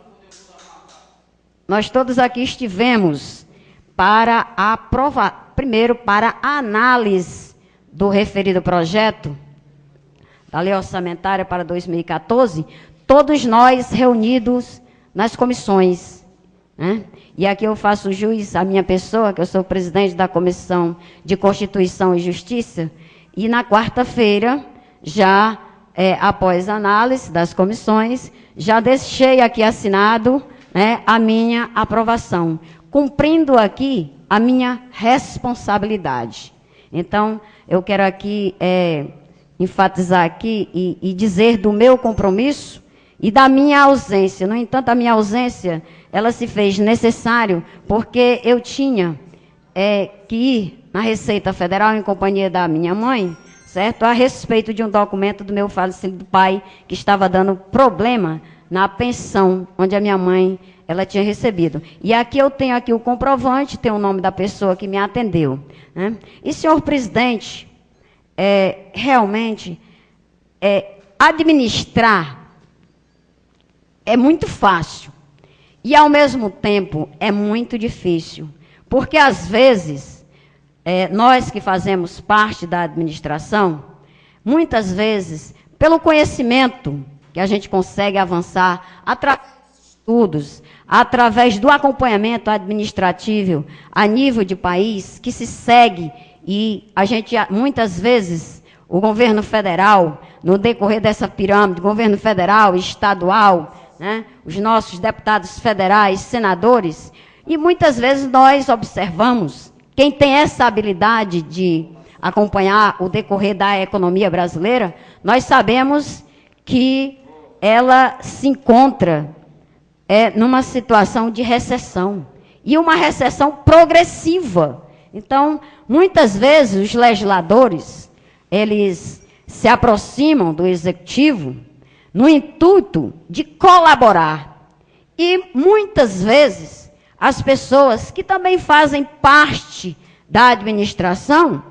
estivemos para aprovar, primeiro para a análise do referido projeto da lei orçamentária para 2014, todos nós reunidos nas comissões, né? E aqui eu faço jus à minha pessoa, que eu sou presidente da Comissão de Constituição e Justiça, e na quarta-feira, já após a análise das comissões, já deixei aqui assinado, né, a minha aprovação, cumprindo aqui a minha responsabilidade. Então, eu quero aqui enfatizar aqui e dizer do meu compromisso e da minha ausência. No entanto, a minha ausência, ela se fez necessário porque eu tinha que ir na Receita Federal em companhia da minha mãe, certo? A respeito de um documento do meu falecido pai que estava dando problema na pensão onde a minha mãe ela tinha recebido. E aqui eu tenho aqui o comprovante, tem o nome da pessoa que me atendeu, né? E, senhor presidente, realmente administrar é muito fácil e, ao mesmo tempo, é muito difícil, porque, às vezes, nós que fazemos parte da administração, muitas vezes, pelo conhecimento que a gente consegue avançar através dos estudos, através do acompanhamento administrativo a nível de país, que se segue, e a gente, muitas vezes, o governo federal, no decorrer dessa pirâmide, governo federal, estadual, né, os nossos deputados federais, senadores, e muitas vezes nós observamos, quem tem essa habilidade de acompanhar o decorrer da economia brasileira, nós sabemos que ela se encontra numa situação de recessão, e uma recessão progressiva. Então, muitas vezes os legisladores, eles se aproximam do executivo no intuito de colaborar. E muitas vezes as pessoas que também fazem parte da administração,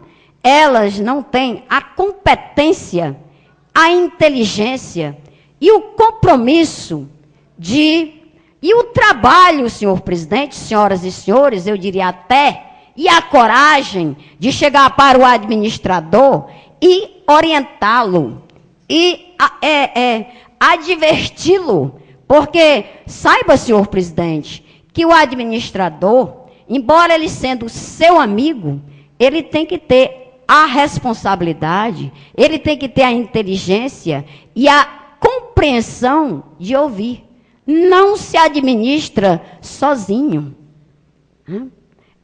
elas não têm a competência, a inteligência e o compromisso de E o trabalho, senhor presidente, senhoras e senhores, eu diria até, e a coragem de chegar para o administrador e orientá-lo, e adverti-lo, porque saiba, senhor presidente, que o administrador, embora ele sendo seu amigo, ele tem que ter a responsabilidade, ele tem que ter a inteligência e a compreensão de ouvir. Não se administra sozinho.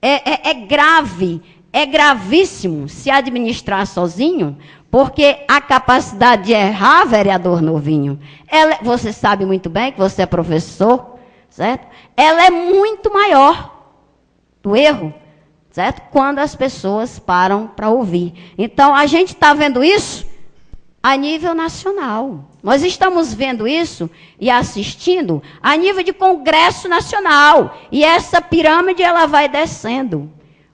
É grave, é gravíssimo se administrar sozinho, porque a capacidade de errar, vereador Novinho, você sabe muito bem que você é professor, certo? Ela é muito maior do erro, certo? Quando as pessoas param para ouvir. Então, a gente está vendo isso a nível nacional. Nós estamos vendo isso e assistindo a nível de Congresso Nacional. E essa pirâmide, ela vai descendo.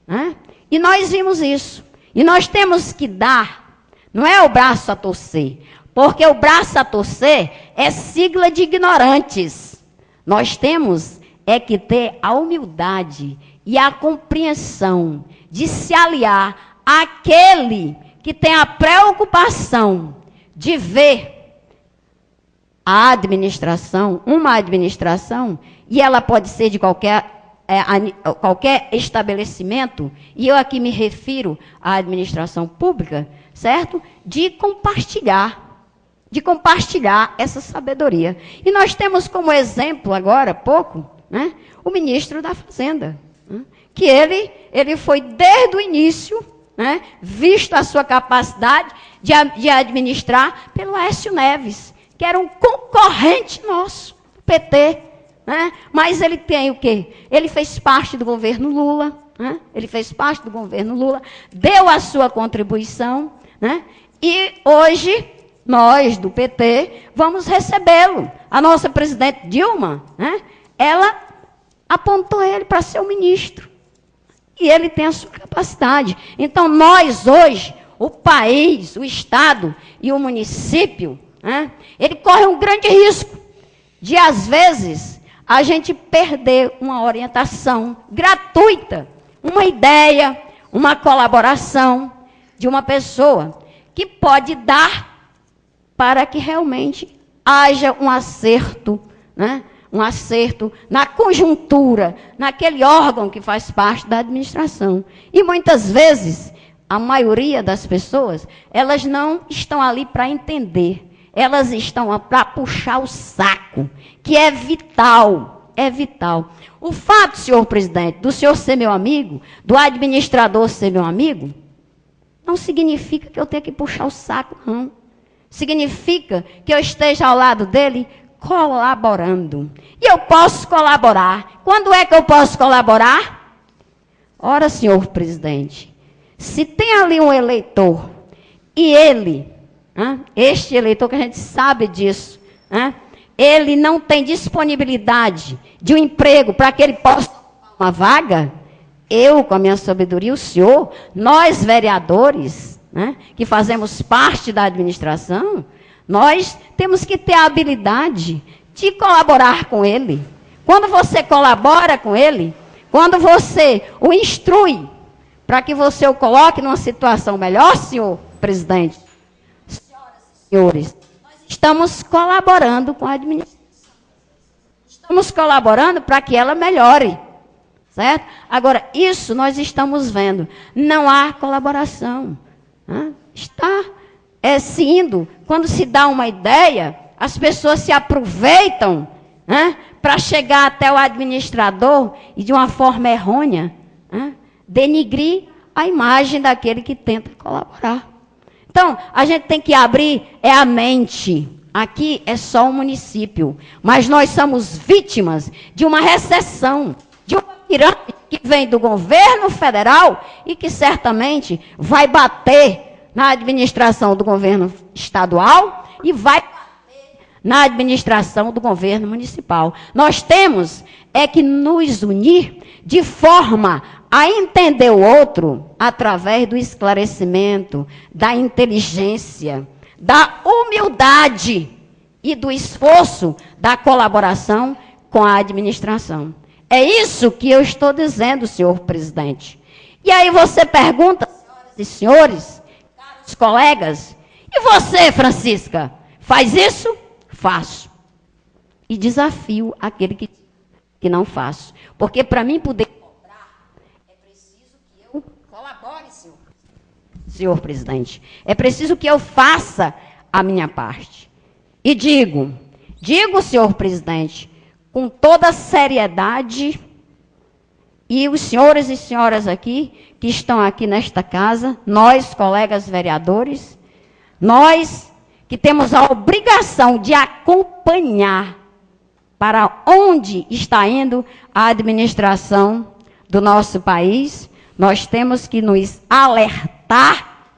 Né? E nós vimos isso. E nós temos que dar, não é o braço a torcer, porque o braço a torcer é sigla de ignorantes. Nós temos que ter a humildade e a compreensão de se aliar àquele que tem a preocupação de ver a administração, uma administração, e ela pode ser de qualquer estabelecimento, e eu aqui me refiro à administração pública, certo? De compartilhar essa sabedoria. E nós temos como exemplo agora, há pouco, né, o ministro da Fazenda, né, que ele foi desde o início, né, visto a sua capacidade de administrar pelo Aécio Neves, que era um concorrente nosso, PT, né? Mas ele tem o quê? Ele fez parte do governo Lula, né? Ele fez parte do governo Lula, deu a sua contribuição, né? E hoje, nós do PT, vamos recebê-lo. A nossa presidente Dilma, né? Ela apontou ele para ser o ministro. E ele tem a sua capacidade. Então, nós hoje, o país, o Estado e o município, né, ele corre um grande risco de, às vezes, a gente perder uma orientação gratuita, uma ideia, uma colaboração de uma pessoa que pode dar para que realmente haja um acerto, né? Um acerto na conjuntura, naquele órgão que faz parte da administração. E muitas vezes, a maioria das pessoas, elas não estão ali para entender. Elas estão para puxar o saco, que é vital, é vital. O fato, senhor presidente, do senhor ser meu amigo, do administrador ser meu amigo, não significa que eu tenha que puxar o saco, não. Significa que eu esteja ao lado dele colaborando. E eu posso colaborar. Quando é que eu posso colaborar? Ora, senhor presidente, se tem ali um eleitor e ele, este eleitor que a gente sabe disso, ele não tem disponibilidade de um emprego para que ele possa ocupar uma vaga, eu, com a minha sabedoria, o senhor, nós vereadores, que fazemos parte da administração, nós temos que ter a habilidade de colaborar com ele. Quando você colabora com ele, quando você o instrui para que você o coloque numa situação melhor, senhor presidente, senhoras e senhores, nós estamos colaborando com a administração. Estamos colaborando para que ela melhore, certo? Agora, isso nós estamos vendo. Não há colaboração. Está se indo. Quando se dá uma ideia, as pessoas se aproveitam para chegar até o administrador e, de uma forma errônea, denigrir a imagem daquele que tenta colaborar. Então, a gente tem que abrir a mente. Aqui é só um município, mas nós somos vítimas de uma recessão, de uma pirâmide que vem do governo federal e que certamente vai bater na administração do governo estadual e vai bater na administração do governo municipal. Nós temos que nos unir de forma a entender o outro através do esclarecimento, da inteligência, da humildade e do esforço, da colaboração com a administração. É isso que eu estou dizendo, senhor presidente. E aí você pergunta, senhoras e senhores, caros colegas, e você, Francisca, faz isso? Faço. E desafio aquele que não faço. Porque para mim poder cobrar, é preciso que eu colabore, senhor presidente. É preciso que eu faça a minha parte. E digo, senhor presidente, com toda a seriedade, e os senhores e senhoras aqui, que estão aqui nesta casa, nós, colegas vereadores, nós que temos a obrigação de acompanhar para onde está indo a administração do nosso país, nós temos que nos alertar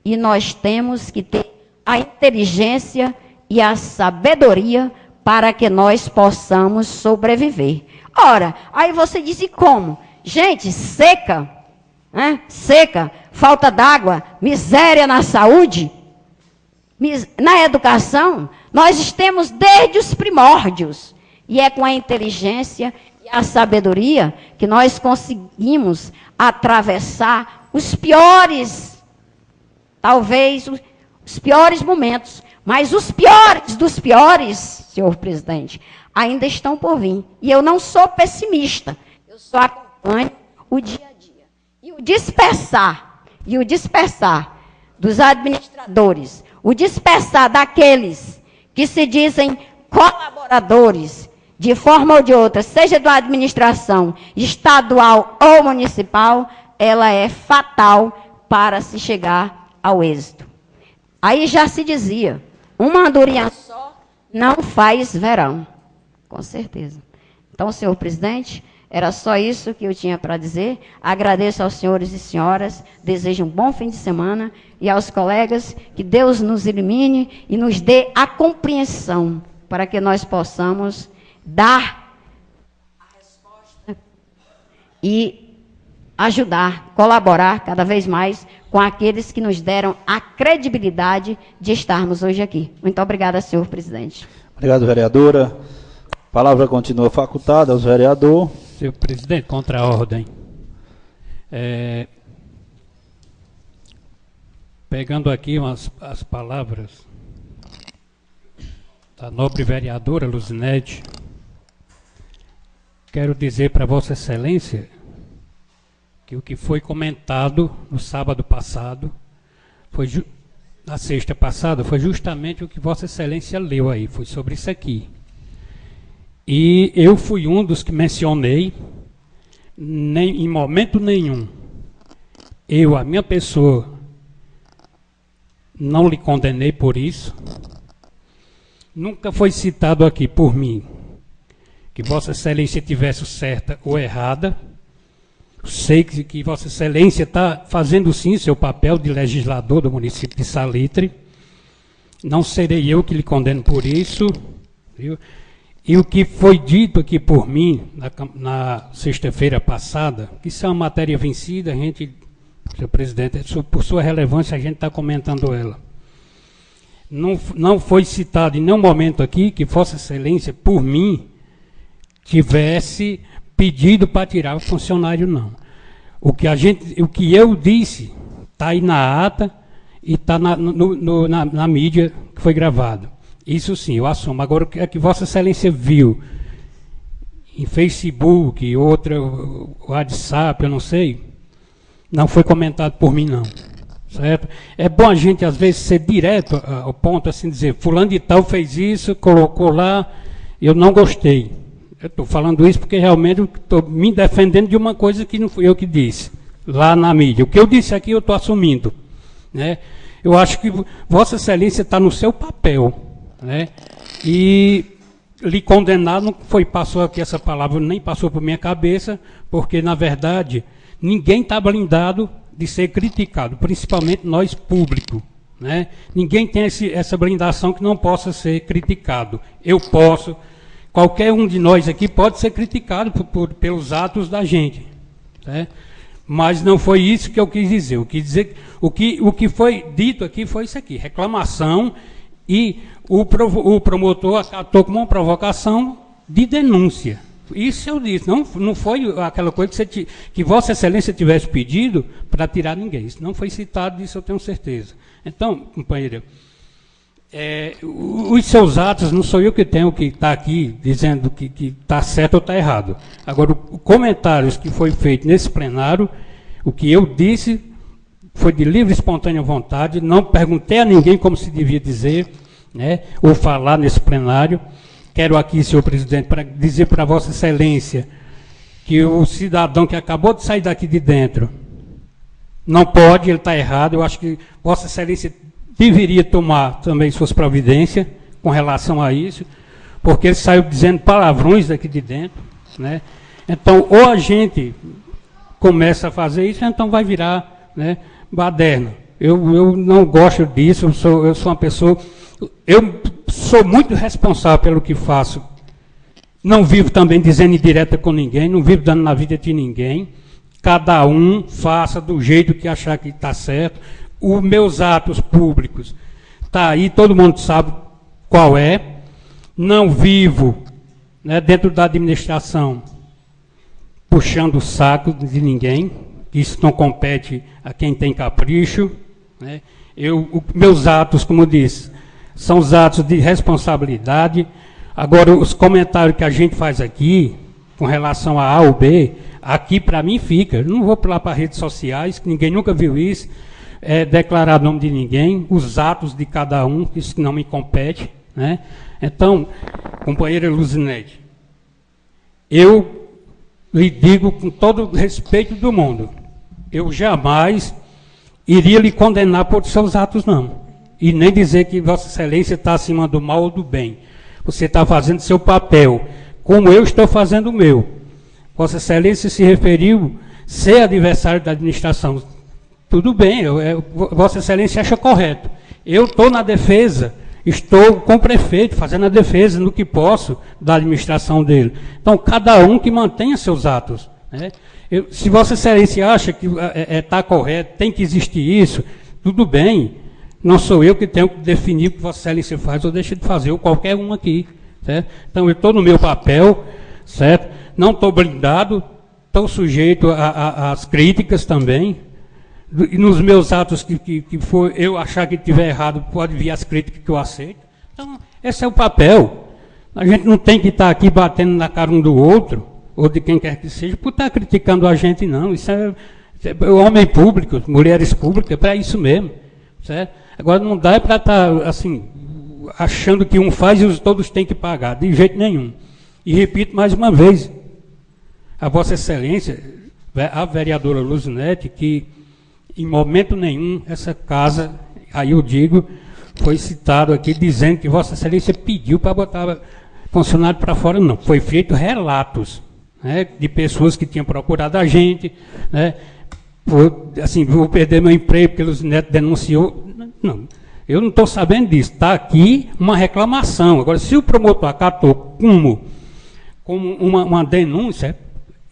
e nós temos que ter a inteligência e a sabedoria para que nós possamos sobreviver. Ora, aí você diz, e como? Gente, seca, né? Seca, falta d'água, miséria na saúde, na educação, nós temos desde os primórdios. E é com a inteligência e a sabedoria que nós conseguimos atravessar os piores, talvez os piores momentos. Mas os piores dos piores, senhor presidente, ainda estão por vir. E eu não sou pessimista, eu só acompanho o dia a dia. E o dispersar dos administradores, o dispersar daqueles que se dizem colaboradores, de forma ou de outra, seja da administração estadual ou municipal, ela é fatal para se chegar ao êxito. Aí já se dizia, uma andorinha só não faz verão. Com certeza. Então, senhor presidente, era só isso que eu tinha para dizer. Agradeço aos senhores e senhoras, desejo um bom fim de semana e aos colegas, que Deus nos ilumine e nos dê a compreensão para que nós possamos dar a resposta e ajudar, colaborar cada vez mais com aqueles que nos deram a credibilidade de estarmos hoje aqui. Muito obrigada, senhor presidente. Obrigado, vereadora. A palavra continua facultada aos vereadores. Senhor presidente, contra a ordem. Pegando aqui as palavras da nobre vereadora Luzinete, quero dizer para Vossa Excelência que o que foi comentado no sábado passado, na sexta passada, foi justamente o que Vossa Excelência leu aí, foi sobre isso aqui. E eu fui um dos que mencionei, em momento nenhum, a minha pessoa, não lhe condenei por isso. Nunca foi citado aqui por mim que Vossa Excelência tivesse certa ou errada. Sei que Vossa Excelência está fazendo sim seu papel de legislador do município de Salitre. Não serei eu que lhe condeno por isso. Viu? E o que foi dito aqui por mim na sexta-feira passada, que isso é uma matéria vencida, a gente, senhor presidente, por sua relevância, a gente está comentando ela. Não foi citado em nenhum momento aqui que Vossa Excelência, por mim, tivesse pedido para tirar o funcionário, não. O que eu disse está aí na ata e está na mídia que foi gravado. Isso sim, eu assumo. Agora, o que é que Vossa Excelência viu em Facebook, outra, WhatsApp, eu não sei, não foi comentado por mim, não. Certo? É bom a gente, às vezes, ser direto ao ponto, assim, dizer, fulano de tal fez isso, colocou lá, eu não gostei. Eu estou falando isso porque realmente estou me defendendo de uma coisa que não fui eu que disse, lá na mídia. O que eu disse aqui, eu estou assumindo. Né? Eu acho que Vossa Excelência está no seu papel. Né? E lhe condenar, não passou aqui essa palavra, nem passou por minha cabeça, porque, na verdade, ninguém está blindado de ser criticado, principalmente nós público. Né? Ninguém tem essa blindação que não possa ser criticado. Eu posso, qualquer um de nós aqui pode ser criticado pelos atos da gente. Né? Mas não foi isso que eu quis dizer. O que foi dito aqui foi isso aqui, reclamação, e o promotor acatou como uma provocação de denúncia. Isso eu disse, não foi aquela coisa que Vossa Excelência tivesse pedido para tirar ninguém. Isso não foi citado, disso eu tenho certeza. Então, companheira, os seus atos, não sou eu que tenho que estar aqui dizendo que está certo ou está errado. Agora, os comentários que foi feito nesse plenário, o que eu disse foi de livre e espontânea vontade, não perguntei a ninguém como se devia dizer, né, ou falar nesse plenário. Quero aqui, senhor presidente, para dizer para Vossa Excelência que o cidadão que acabou de sair daqui de dentro não pode, ele está errado. Eu acho que Vossa Excelência deveria tomar também suas providências com relação a isso, porque ele saiu dizendo palavrões daqui de dentro, né? Então, ou a gente começa a fazer isso, então vai virar, né, baderna. Eu não gosto disso, eu sou uma pessoa... Eu sou muito responsável pelo que faço. Não vivo também dizendo indireta com ninguém, não vivo dando na vida de ninguém. Cada um faça do jeito que achar que está certo. Os meus atos públicos, está aí, todo mundo sabe qual é. Não vivo, né, dentro da administração puxando o saco de ninguém. Isso não compete a quem tem capricho, né? Meus atos, como eu disse, são os atos de responsabilidade. Agora, os comentários que a gente faz aqui, com relação a A ou B, aqui para mim fica. Eu não vou lá para redes sociais, que ninguém nunca viu isso, declarar nome de ninguém, os atos de cada um, isso não me compete, né? Então, companheira Luzinete, eu lhe digo com todo o respeito do mundo, eu jamais iria lhe condenar por seus atos, não. E nem dizer que Vossa Excelência está acima do mal ou do bem. Você está fazendo seu papel, como eu estou fazendo o meu. Vossa Excelência se referiu ser adversário da administração. Tudo bem, Vossa Excelência acha correto. Eu estou na defesa, estou com o prefeito, fazendo a defesa no que posso da administração dele. Então, cada um que mantenha seus atos, né? Se Vossa Excelência acha que está correto, tem que existir isso, tudo bem. Não sou eu que tenho que definir o que Vossa Excelência faz ou deixa de fazer, ou qualquer um aqui, certo? Então, eu estou no meu papel, certo? Não estou blindado, estou sujeito às críticas também. E nos meus atos que for eu achar que estiver errado, pode vir as críticas que eu aceito. Então, esse é o papel. A gente não tem que estar aqui batendo na cara um do outro, ou de quem quer que seja, por estar criticando a gente, não. Isso é homem público, mulheres públicas, é para isso mesmo, certo? Agora, não dá para estar, assim, achando que um faz e os todos têm que pagar, de jeito nenhum. E repito mais uma vez, a Vossa Excelência, a vereadora Luzinete, que em momento nenhum essa casa, aí eu digo, foi citado aqui dizendo que Vossa Excelência pediu para botar funcionário para fora, não. Foi feito relatos, né, de pessoas que tinham procurado a gente, né, assim, vou perder meu emprego porque o Neto denunciou. Não, eu não estou sabendo disso. Está aqui uma reclamação. Agora, se o promotor acatou como uma denúncia,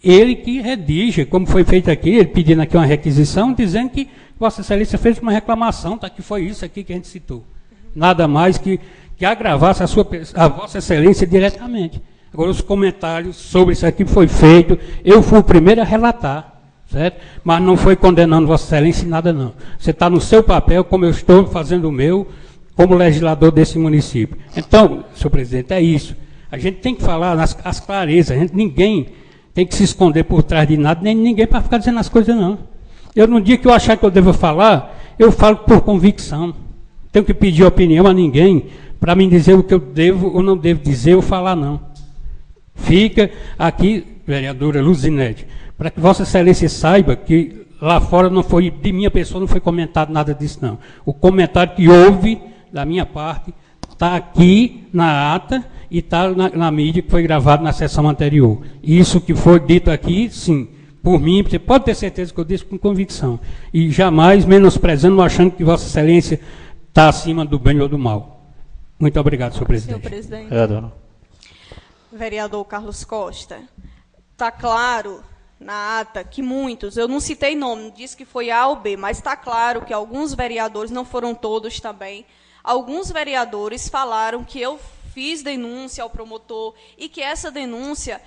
ele que redige, como foi feito aqui, ele pedindo aqui uma requisição, dizendo que Vossa Excelência fez uma reclamação, tá, que foi isso aqui que a gente citou. Nada mais que agravasse a Vossa Excelência diretamente. Agora, os comentários sobre isso aqui foi feito, eu fui o primeiro a relatar. Certo? Mas não foi condenando Vossa Excelência em nada, não. Você está no seu papel, como eu estou fazendo o meu, como legislador desse município. Então, senhor presidente, é isso. A gente tem que falar as clarezas. Ninguém tem que se esconder por trás de nada, nem ninguém para ficar dizendo as coisas, não. Eu, no dia que eu achar que eu devo falar, eu falo por convicção. Tenho que pedir opinião a ninguém para me dizer o que eu devo ou não devo dizer ou falar, não. Fica aqui, vereadora Luzinete, para que Vossa Excelência saiba que lá fora não foi, de minha pessoa não foi comentado nada disso, não. O comentário que houve da minha parte está aqui na ata e está na mídia que foi gravado na sessão anterior. Isso que foi dito aqui, sim, por mim, você pode ter certeza que eu disse com convicção. E jamais menosprezando, achando que Vossa Excelência está acima do bem ou do mal. Muito obrigado, senhor presidente. Senhor presidente. Vereador. Vereador Carlos Costa, está claro na ata que muitos, eu não citei nome, não disse que foi A ou B, mas está claro que alguns vereadores, não foram todos também, alguns vereadores falaram que eu fiz denúncia ao promotor e que essa denúncia,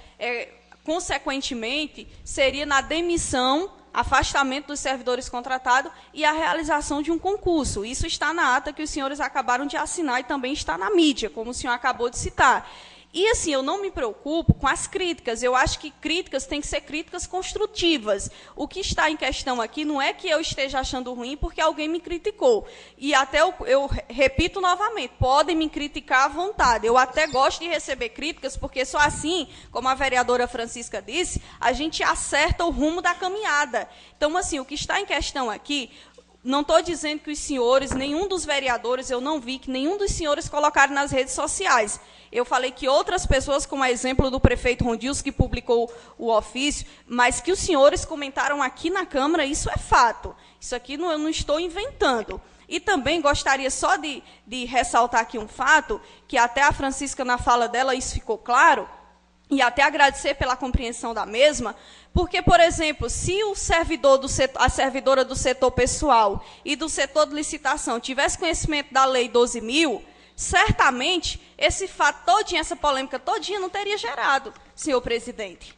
consequentemente, seria na demissão, afastamento dos servidores contratados e a realização de um concurso. Isso está na ata que os senhores acabaram de assinar e também está na mídia, como o senhor acabou de citar. E, assim, eu não me preocupo com as críticas. Eu acho que críticas têm que ser críticas construtivas. O que está em questão aqui não é que eu esteja achando ruim porque alguém me criticou. E até eu repito novamente, podem me criticar à vontade. Eu até gosto de receber críticas, porque só assim, como a vereadora Francisca disse, a gente acerta o rumo da caminhada. Então, assim, o que está em questão aqui... Não estou dizendo que os senhores, nenhum dos vereadores, eu não vi que nenhum dos senhores colocaram nas redes sociais. Eu falei que outras pessoas, como a exemplo do prefeito Rondils, que publicou o ofício, mas que os senhores comentaram aqui na Câmara, isso é fato. Isso aqui eu não estou inventando. E também gostaria só de ressaltar aqui um fato, que até a Francisca, na fala dela, isso ficou claro, e até agradecer pela compreensão da mesma, porque, por exemplo, se o servidor do setor, a servidora do setor pessoal e do setor de licitação tivesse conhecimento da Lei 12.000, certamente esse fato todinho, essa polêmica todinha não teria gerado, senhor presidente.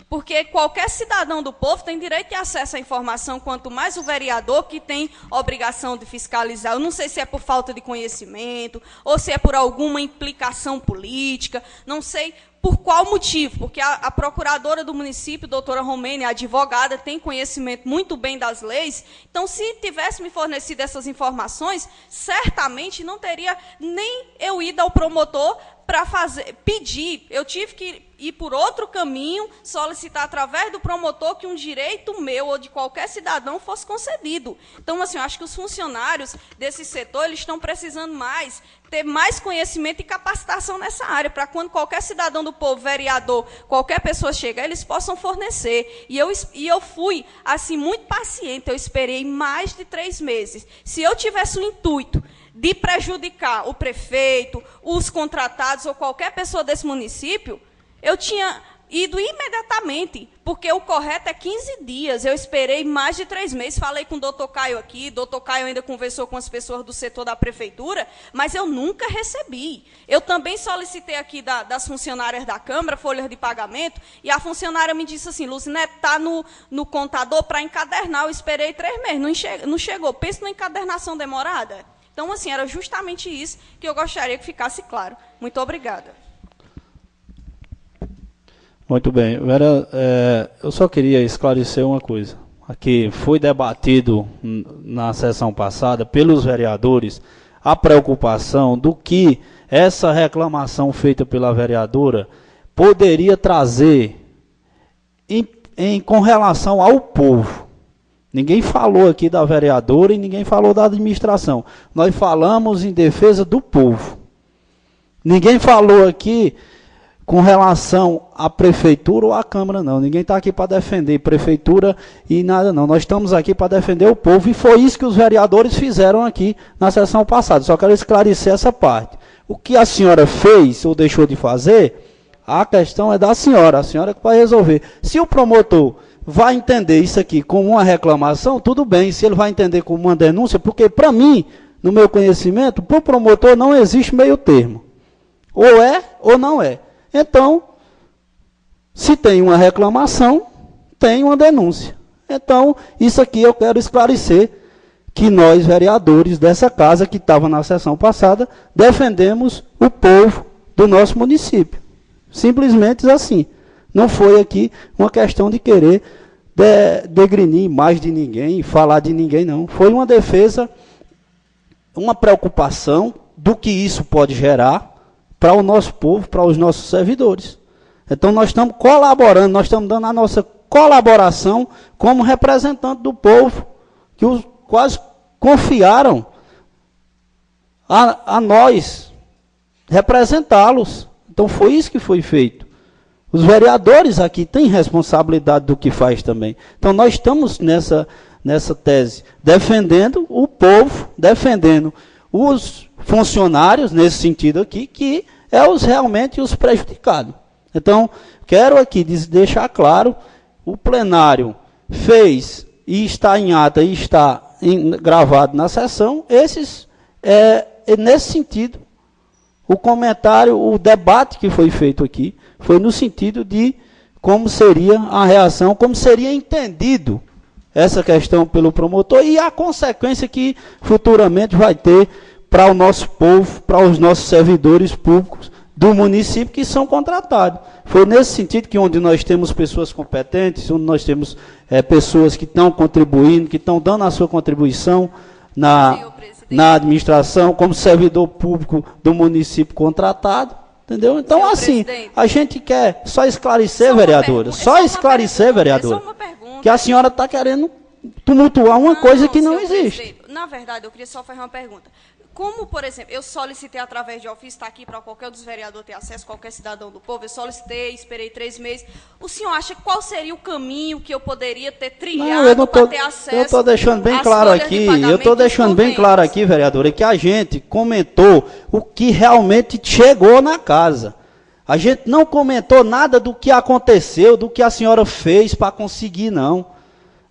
Porque qualquer cidadão do povo tem direito de acesso à informação, quanto mais o vereador, que tem obrigação de fiscalizar. Eu não sei se é por falta de conhecimento, ou se é por alguma implicação política, não sei por qual motivo, porque a procuradora do município, doutora Romene, a advogada, tem conhecimento muito bem das leis. Então, se tivesse me fornecido essas informações, certamente não teria nem eu ido ao promotor para pedir. Eu tive que ir por outro caminho, solicitar através do promotor que um direito meu ou de qualquer cidadão fosse concedido. Então, assim, eu acho que os funcionários desse setor, eles estão precisando ter mais conhecimento e capacitação nessa área, para quando qualquer cidadão do povo, vereador, qualquer pessoa chegar, eles possam fornecer. E eu fui, assim, muito paciente, eu esperei mais de 3 meses. Se eu tivesse o intuito de prejudicar o prefeito, os contratados ou qualquer pessoa desse município, eu tinha ido imediatamente, porque o correto é 15 dias. Eu esperei mais de 3 meses, falei com o doutor Caio aqui, doutor Caio ainda conversou com as pessoas do setor da prefeitura, mas eu nunca recebi. Eu também solicitei aqui das funcionárias da Câmara, folhas de pagamento, e a funcionária me disse assim, Luzinete, está no contador para encadernar. Eu esperei 3 meses, não chegou. Pensa numa encadernação demorada. Então, assim, era justamente isso que eu gostaria que ficasse claro. Muito obrigada. Muito bem. Vera, eu só queria esclarecer uma coisa. Aqui foi debatido na sessão passada pelos vereadores a preocupação do que essa reclamação feita pela vereadora poderia trazer com relação ao povo. Ninguém falou aqui da vereadora e ninguém falou da administração. Nós falamos em defesa do povo. Ninguém falou aqui com relação à prefeitura ou à Câmara, não. Ninguém está aqui para defender prefeitura e nada, não. Nós estamos aqui para defender o povo e foi isso que os vereadores fizeram aqui na sessão passada. Só quero esclarecer essa parte. O que a senhora fez ou deixou de fazer, a questão é da senhora. A senhora que vai resolver. Se o promotor vai entender isso aqui como uma reclamação, tudo bem. Se ele vai entender como uma denúncia, porque para mim, no meu conhecimento, para o promotor não existe meio termo. Ou é ou não é. Então, se tem uma reclamação, tem uma denúncia. Então, isso aqui eu quero esclarecer, que nós, vereadores dessa casa, que estava na sessão passada, defendemos o povo do nosso município. Simplesmente assim. Não foi aqui uma questão de querer degrinir mais de ninguém, falar de ninguém, não. Foi uma defesa, uma preocupação do que isso pode gerar para o nosso povo, para os nossos servidores. Então, nós estamos colaborando, nós estamos dando a nossa colaboração como representante do povo, que os quase confiaram a nós representá-los. Então, foi isso que foi feito. Os vereadores aqui têm responsabilidade do que faz também. Então, nós estamos nessa tese, defendendo o povo, defendendo os funcionários, nesse sentido aqui, que é realmente os prejudicados. Então, quero aqui deixar claro, o plenário fez, e está em ata, e está gravado na sessão, nesse sentido, o comentário, o debate que foi feito aqui, foi no sentido de como seria a reação, como seria entendido essa questão pelo promotor e a consequência que futuramente vai ter para o nosso povo, para os nossos servidores públicos do município que são contratados. Foi nesse sentido que onde nós temos pessoas competentes, onde nós temos pessoas que estão contribuindo, que estão dando a sua contribuição na administração, como servidor público do município contratado, entendeu? Então, senhor assim, presidente, a gente quer só esclarecer, vereadora, só esclarecer, vereadora, que a senhora está querendo tumultuar uma coisa que não existe. Presidente, na verdade, eu queria só fazer uma pergunta. Como, por exemplo, eu solicitei através de ofício, está aqui para qualquer dos vereadores ter acesso, qualquer cidadão do povo, eu solicitei, esperei 3 meses. O senhor acha qual seria o caminho que eu poderia ter trilhado para ter acesso? Eu estou deixando bem claro aqui, vereadora, que a gente comentou o que realmente chegou na casa. A gente não comentou nada do que aconteceu, do que a senhora fez para conseguir, não.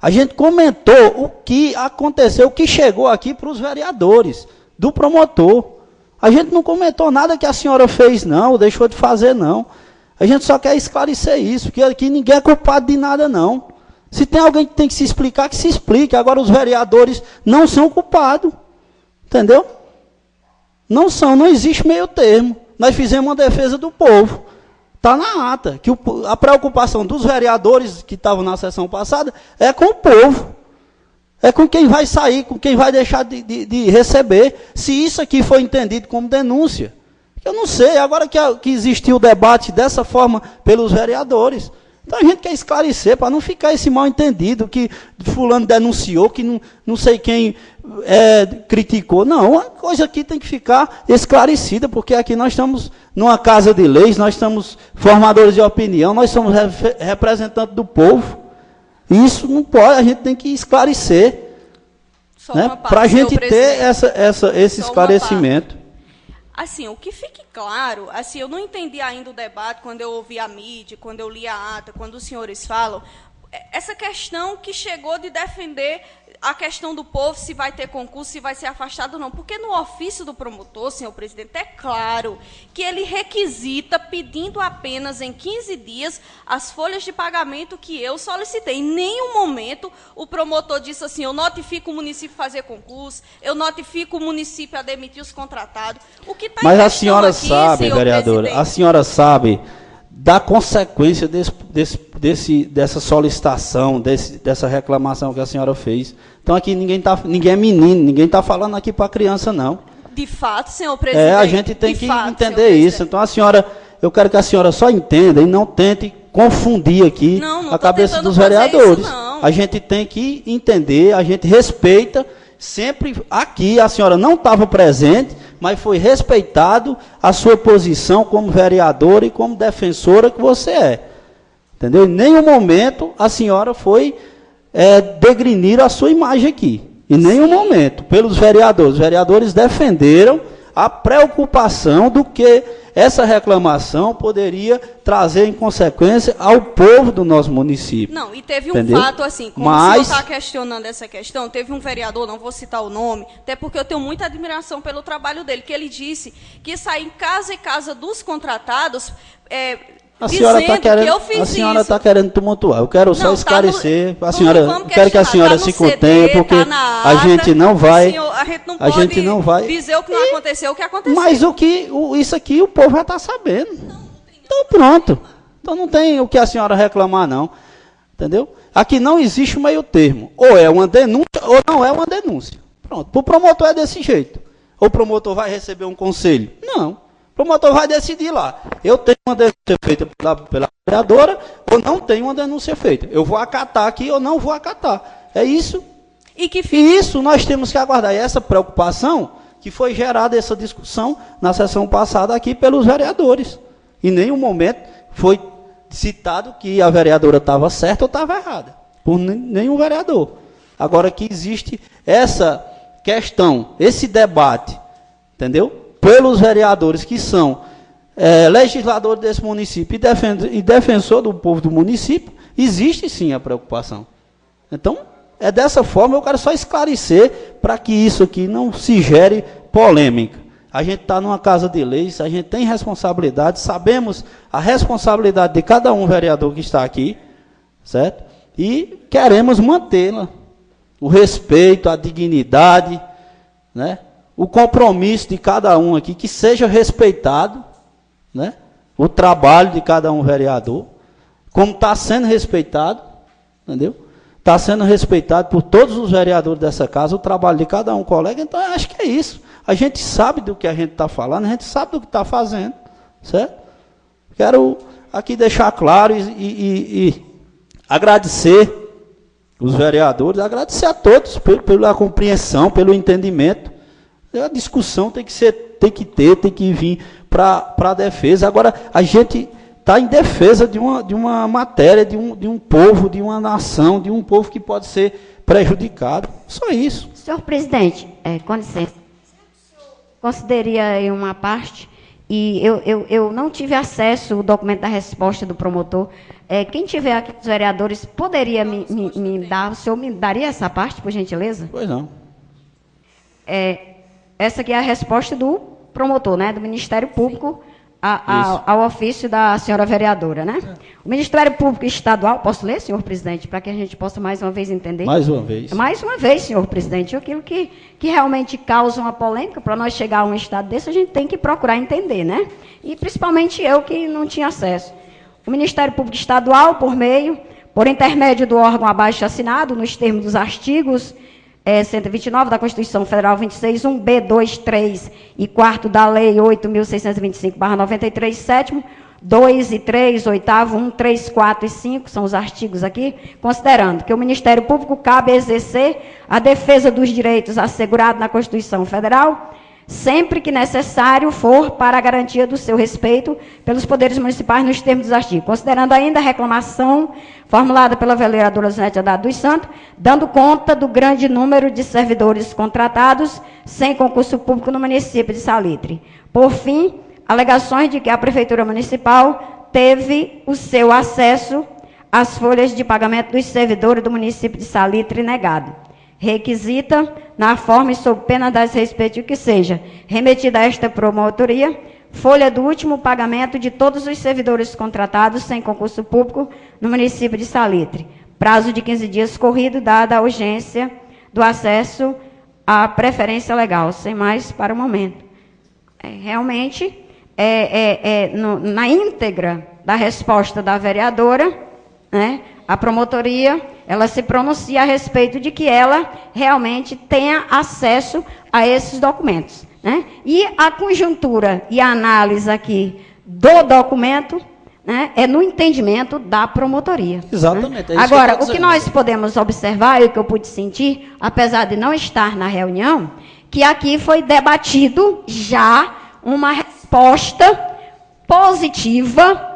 A gente comentou o que aconteceu, o que chegou aqui para os vereadores, do promotor. A gente não comentou nada que a senhora fez, não, deixou de fazer, não. A gente só quer esclarecer isso, que aqui ninguém é culpado de nada, não. Se tem alguém que tem que se explicar, que se explique. Agora, os vereadores não são culpados. Entendeu? Não são, não existe meio termo. Nós fizemos uma defesa do povo. Está na ata, que a preocupação dos vereadores que estavam na sessão passada é com o povo. É com quem vai sair, com quem vai deixar de receber, se isso aqui foi entendido como denúncia. Eu não sei, agora que existiu o debate dessa forma pelos vereadores. Então a gente quer esclarecer, para não ficar esse mal entendido, que fulano denunciou, que não sei quem criticou. Não, a coisa aqui tem que ficar esclarecida, porque aqui nós estamos numa casa de leis, nós estamos formadores de opinião, nós somos representantes do povo. Isso não pode, a gente tem que esclarecer, né, para a gente ter esse esclarecimento. Assim, o que fique claro, assim, eu não entendi ainda o debate quando eu ouvi a mídia, quando eu li a ata, quando os senhores falam, essa questão que chegou de defender a questão do povo, se vai ter concurso, se vai ser afastado ou não. Porque no ofício do promotor, senhor presidente, é claro que ele requisita, pedindo apenas em 15 dias, as folhas de pagamento que eu solicitei. Em nenhum momento o promotor disse assim, eu notifico o município a fazer concurso, eu notifico o município a demitir os contratados. O que está Mas a senhora aqui, sabe, vereadora, presidente, a senhora sabe da consequência dessa solicitação, dessa reclamação que a senhora fez. Então aqui ninguém é menino, ninguém está falando aqui para criança, não. De fato, senhor presidente. A gente tem que entender isso. Então eu quero que a senhora só entenda e não tente confundir aqui a cabeça dos vereadores. A gente tem que entender, a gente respeita. Sempre aqui a senhora não estava presente, mas foi respeitado a sua posição como vereadora e como defensora que você é. Entendeu? Em nenhum momento a senhora foi degrinir a sua imagem aqui. Em nenhum momento. Pelos vereadores. Os vereadores defenderam a preocupação do que essa reclamação poderia trazer em consequência ao povo do nosso município. Não, e teve um fato assim, como o senhor está questionando essa questão, teve um vereador, não vou citar o nome, até porque eu tenho muita admiração pelo trabalho dele, que ele disse que ia sair em casa e casa dos contratados, a senhora está querendo tumultuar. Eu quero só esclarecer. Eu quero que a senhora se contenha, porque a gente não vai. A gente não vai dizer o que não aconteceu, o que aconteceu. Mas isso aqui o povo já está sabendo. Então pronto. Então não tem o que a senhora reclamar, não. Entendeu? Aqui não existe meio termo. Ou é uma denúncia ou não é uma denúncia. Pronto. Para o promotor é desse jeito. Ou o promotor vai receber um conselho? Não. O promotor vai decidir lá. Eu tenho uma denúncia feita pela vereadora ou não tenho uma denúncia feita. Eu vou acatar aqui ou não vou acatar. É isso. E isso nós temos que aguardar. E essa preocupação que foi gerada, essa discussão na sessão passada aqui pelos vereadores. Em nenhum momento foi citado que a vereadora estava certa ou estava errada. Por nenhum vereador. Agora que existe essa questão, esse debate, entendeu? Pelos vereadores que são legisladores desse município e defensor do povo do município, existe sim a preocupação. Então, é dessa forma, eu quero só esclarecer para que isso aqui não se gere polêmica. A gente está numa casa de leis, a gente tem responsabilidade, sabemos a responsabilidade de cada um vereador que está aqui, certo? E queremos mantê-la. O respeito, a dignidade, né? O compromisso de cada um aqui, que seja respeitado, né? O trabalho de cada um vereador, como está sendo respeitado, entendeu? Está sendo respeitado por todos os vereadores dessa casa, o trabalho de cada um colega. Então, eu acho que é isso. A gente sabe do que a gente está falando, a gente sabe do que está fazendo, certo? Quero aqui deixar claro e agradecer os vereadores, agradecer a todos pela compreensão, pelo entendimento. A discussão tem que vir para a defesa. Agora, a gente está em defesa de uma matéria, de um povo, de uma nação, de um povo que pode ser prejudicado. Só isso. Senhor presidente, com licença, consideraria aí uma parte, e eu não tive acesso ao documento da resposta do promotor. Quem tiver aqui dos vereadores, poderia me dar, o senhor me daria essa parte, por gentileza? Pois não. Essa aqui é a resposta do promotor, né, do Ministério Público ao ofício da senhora vereadora, né? O Ministério Público Estadual, posso ler, senhor presidente, para que a gente possa mais uma vez entender? Mais uma vez. Mais uma vez, senhor presidente, aquilo que realmente causa uma polêmica, para nós chegar a um estado desse, a gente tem que procurar entender, né? E principalmente eu que não tinha acesso. O Ministério Público Estadual, por intermédio do órgão abaixo assinado, nos termos dos artigos 129 da Constituição Federal 26.1, B2, 3 e 4 da Lei 8.625/93, 7º, 2 e 3, 8º, 1, 3, 4 e 5, são os artigos aqui, considerando que o Ministério Público cabe exercer a defesa dos direitos assegurados na Constituição Federal, sempre que necessário for para a garantia do seu respeito pelos poderes municipais nos termos dos artigos, considerando ainda a reclamação formulada pela vereadora Zétia Haddad dos Santos, dando conta do grande número de servidores contratados sem concurso público no município de Salitre. Por fim, alegações de que a Prefeitura Municipal teve o seu acesso às folhas de pagamento dos servidores do município de Salitre negado. Requisita, na forma e sob pena das respectivas, que seja remetida a esta promotoria, folha do último pagamento de todos os servidores contratados sem concurso público no município de Salitre. Prazo de 15 dias corrido, dada a urgência do acesso à preferência legal. Sem mais para o momento. Realmente, na íntegra da resposta da vereadora, né, a promotoria, ela se pronuncia a respeito de que ela realmente tenha acesso a esses documentos, né? E a conjuntura e a análise aqui do documento, né, é no entendimento da promotoria. Exatamente. Né? Agora, o que nós podemos observar, e o que eu pude sentir, apesar de não estar na reunião, que aqui foi debatido já uma resposta positiva,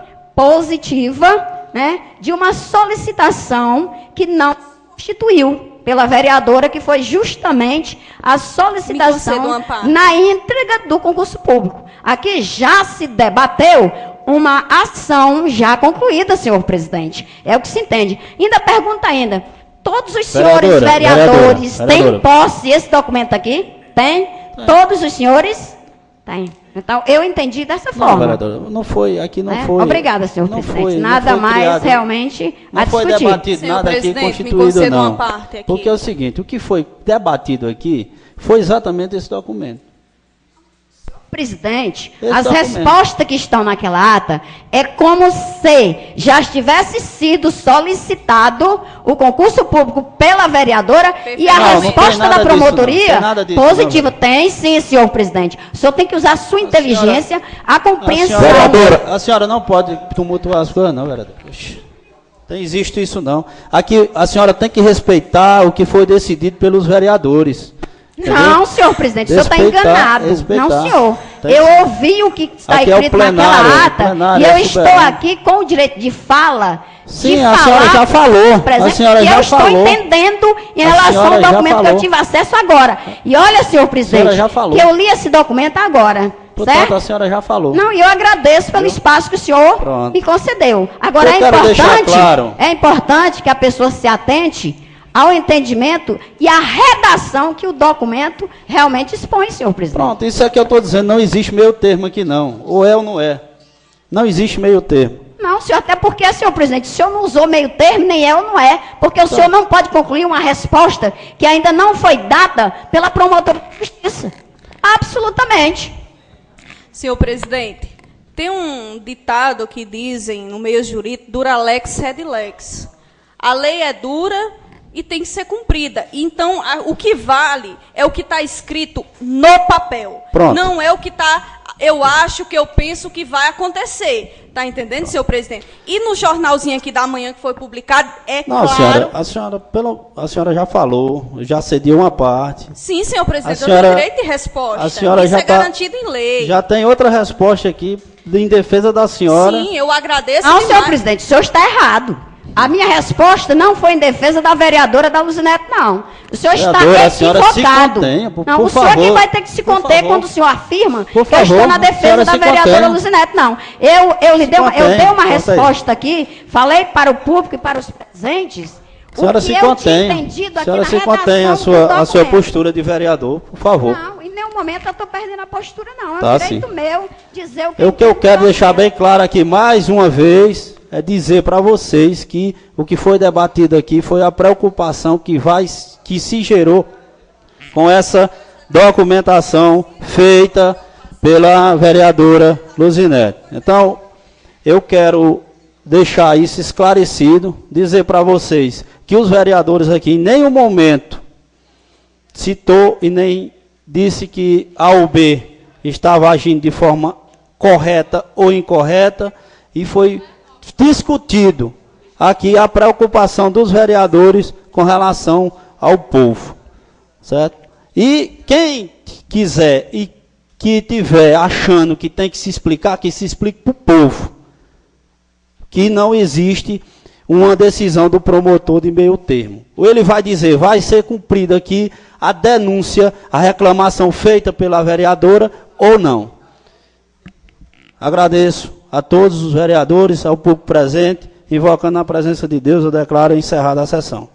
né, de uma solicitação que não constituiu pela vereadora, que foi justamente a solicitação na íntegra do concurso público. Aqui já se debateu uma ação já concluída, senhor presidente. É o que se entende. Ainda pergunta ainda, todos os senhores vereadores têm posse esse documento aqui? Tem? Todos os senhores? Tem. Então, eu entendi dessa forma. Não, vereadora, não foi, aqui não foi. Obrigada, senhor presidente. Nada mais criado, realmente a discutir. Não foi debatido nada aqui constituído, não. Porque é o seguinte, o que foi debatido aqui foi exatamente esse documento. Presidente, as respostas que estão naquela ata é como se já tivesse sido solicitado o concurso público pela vereadora e a resposta da promotoria positiva. Tem sim, senhor presidente. O senhor tem que usar a sua inteligência, a compreensão. Vereadora, a senhora não pode tumultuar as coisas, não, vereadora. Não existe isso, não. Aqui a senhora tem que respeitar o que foi decidido pelos vereadores. Não, senhor presidente, o senhor está enganado. Não, senhor. Eu ouvi o que está escrito naquela ata e eu estou aqui com o direito de fala. Sim, a senhora já falou. A senhora já falou. E eu estou entendendo em relação ao documento que eu tive acesso agora. E olha, senhor presidente, que eu li esse documento agora. Portanto, certo? A senhora já falou. Não, e eu agradeço pelo espaço que o senhor me concedeu. Agora, é importante que a pessoa se atente ao entendimento e à redação que o documento realmente expõe, senhor presidente. Pronto, isso é que eu estou dizendo, não existe meio termo aqui não, ou é ou não é. Não existe meio termo. Não, senhor, até porque, senhor presidente, o senhor não usou meio termo, nem é ou não é, porque o senhor não pode concluir uma resposta que ainda não foi dada pela promotora de justiça. Absolutamente. Senhor presidente, tem um ditado que dizem no meio jurídico, dura lex sed lex. A lei é dura e tem que ser cumprida. Então, o que vale é o que está escrito no papel. Pronto. Não é o que está... Eu acho, que eu penso que vai acontecer. Está entendendo, senhor presidente? E no jornalzinho aqui da manhã que foi publicado, não, claro... a senhora já falou, já cedeu uma parte. Sim, senhor presidente, senhora, eu tenho direito de resposta. A senhora Isso já é garantido em lei. Já tem outra resposta aqui em defesa da senhora. Sim, eu agradeço Não, demais. senhor presidente, o senhor está errado. A minha resposta não foi em defesa da vereadora da Luzinete, não. O senhor está equivocado. Não, o senhor que vai ter que se conter quando o senhor afirma que eu estou na defesa da vereadora Luzinete, não. Eu dei uma resposta aqui, falei para o público e para os presentes. A senhora se contém. A senhora se contém a sua postura de vereador, por favor. Não, em nenhum momento eu estou perdendo a postura, não. É tá, um direito meu dizer o que eu quero deixar bem claro aqui mais uma vez. É dizer para vocês que o que foi debatido aqui foi a preocupação que se gerou com essa documentação feita pela vereadora Luzinete. Então, eu quero deixar isso esclarecido, dizer para vocês que os vereadores aqui em nenhum momento citou e nem disse que A ou B estava agindo de forma correta ou incorreta, e foi discutido aqui a preocupação dos vereadores com relação ao povo, certo? E quem quiser e que tiver achando que tem que se explicar, que se explique para o povo, que não existe uma decisão do promotor de meio termo. Ou ele vai dizer, vai ser cumprida aqui a denúncia, a reclamação feita pela vereadora ou não. Agradeço a todos os vereadores, ao público presente, invocando a presença de Deus, eu declaro encerrada a sessão.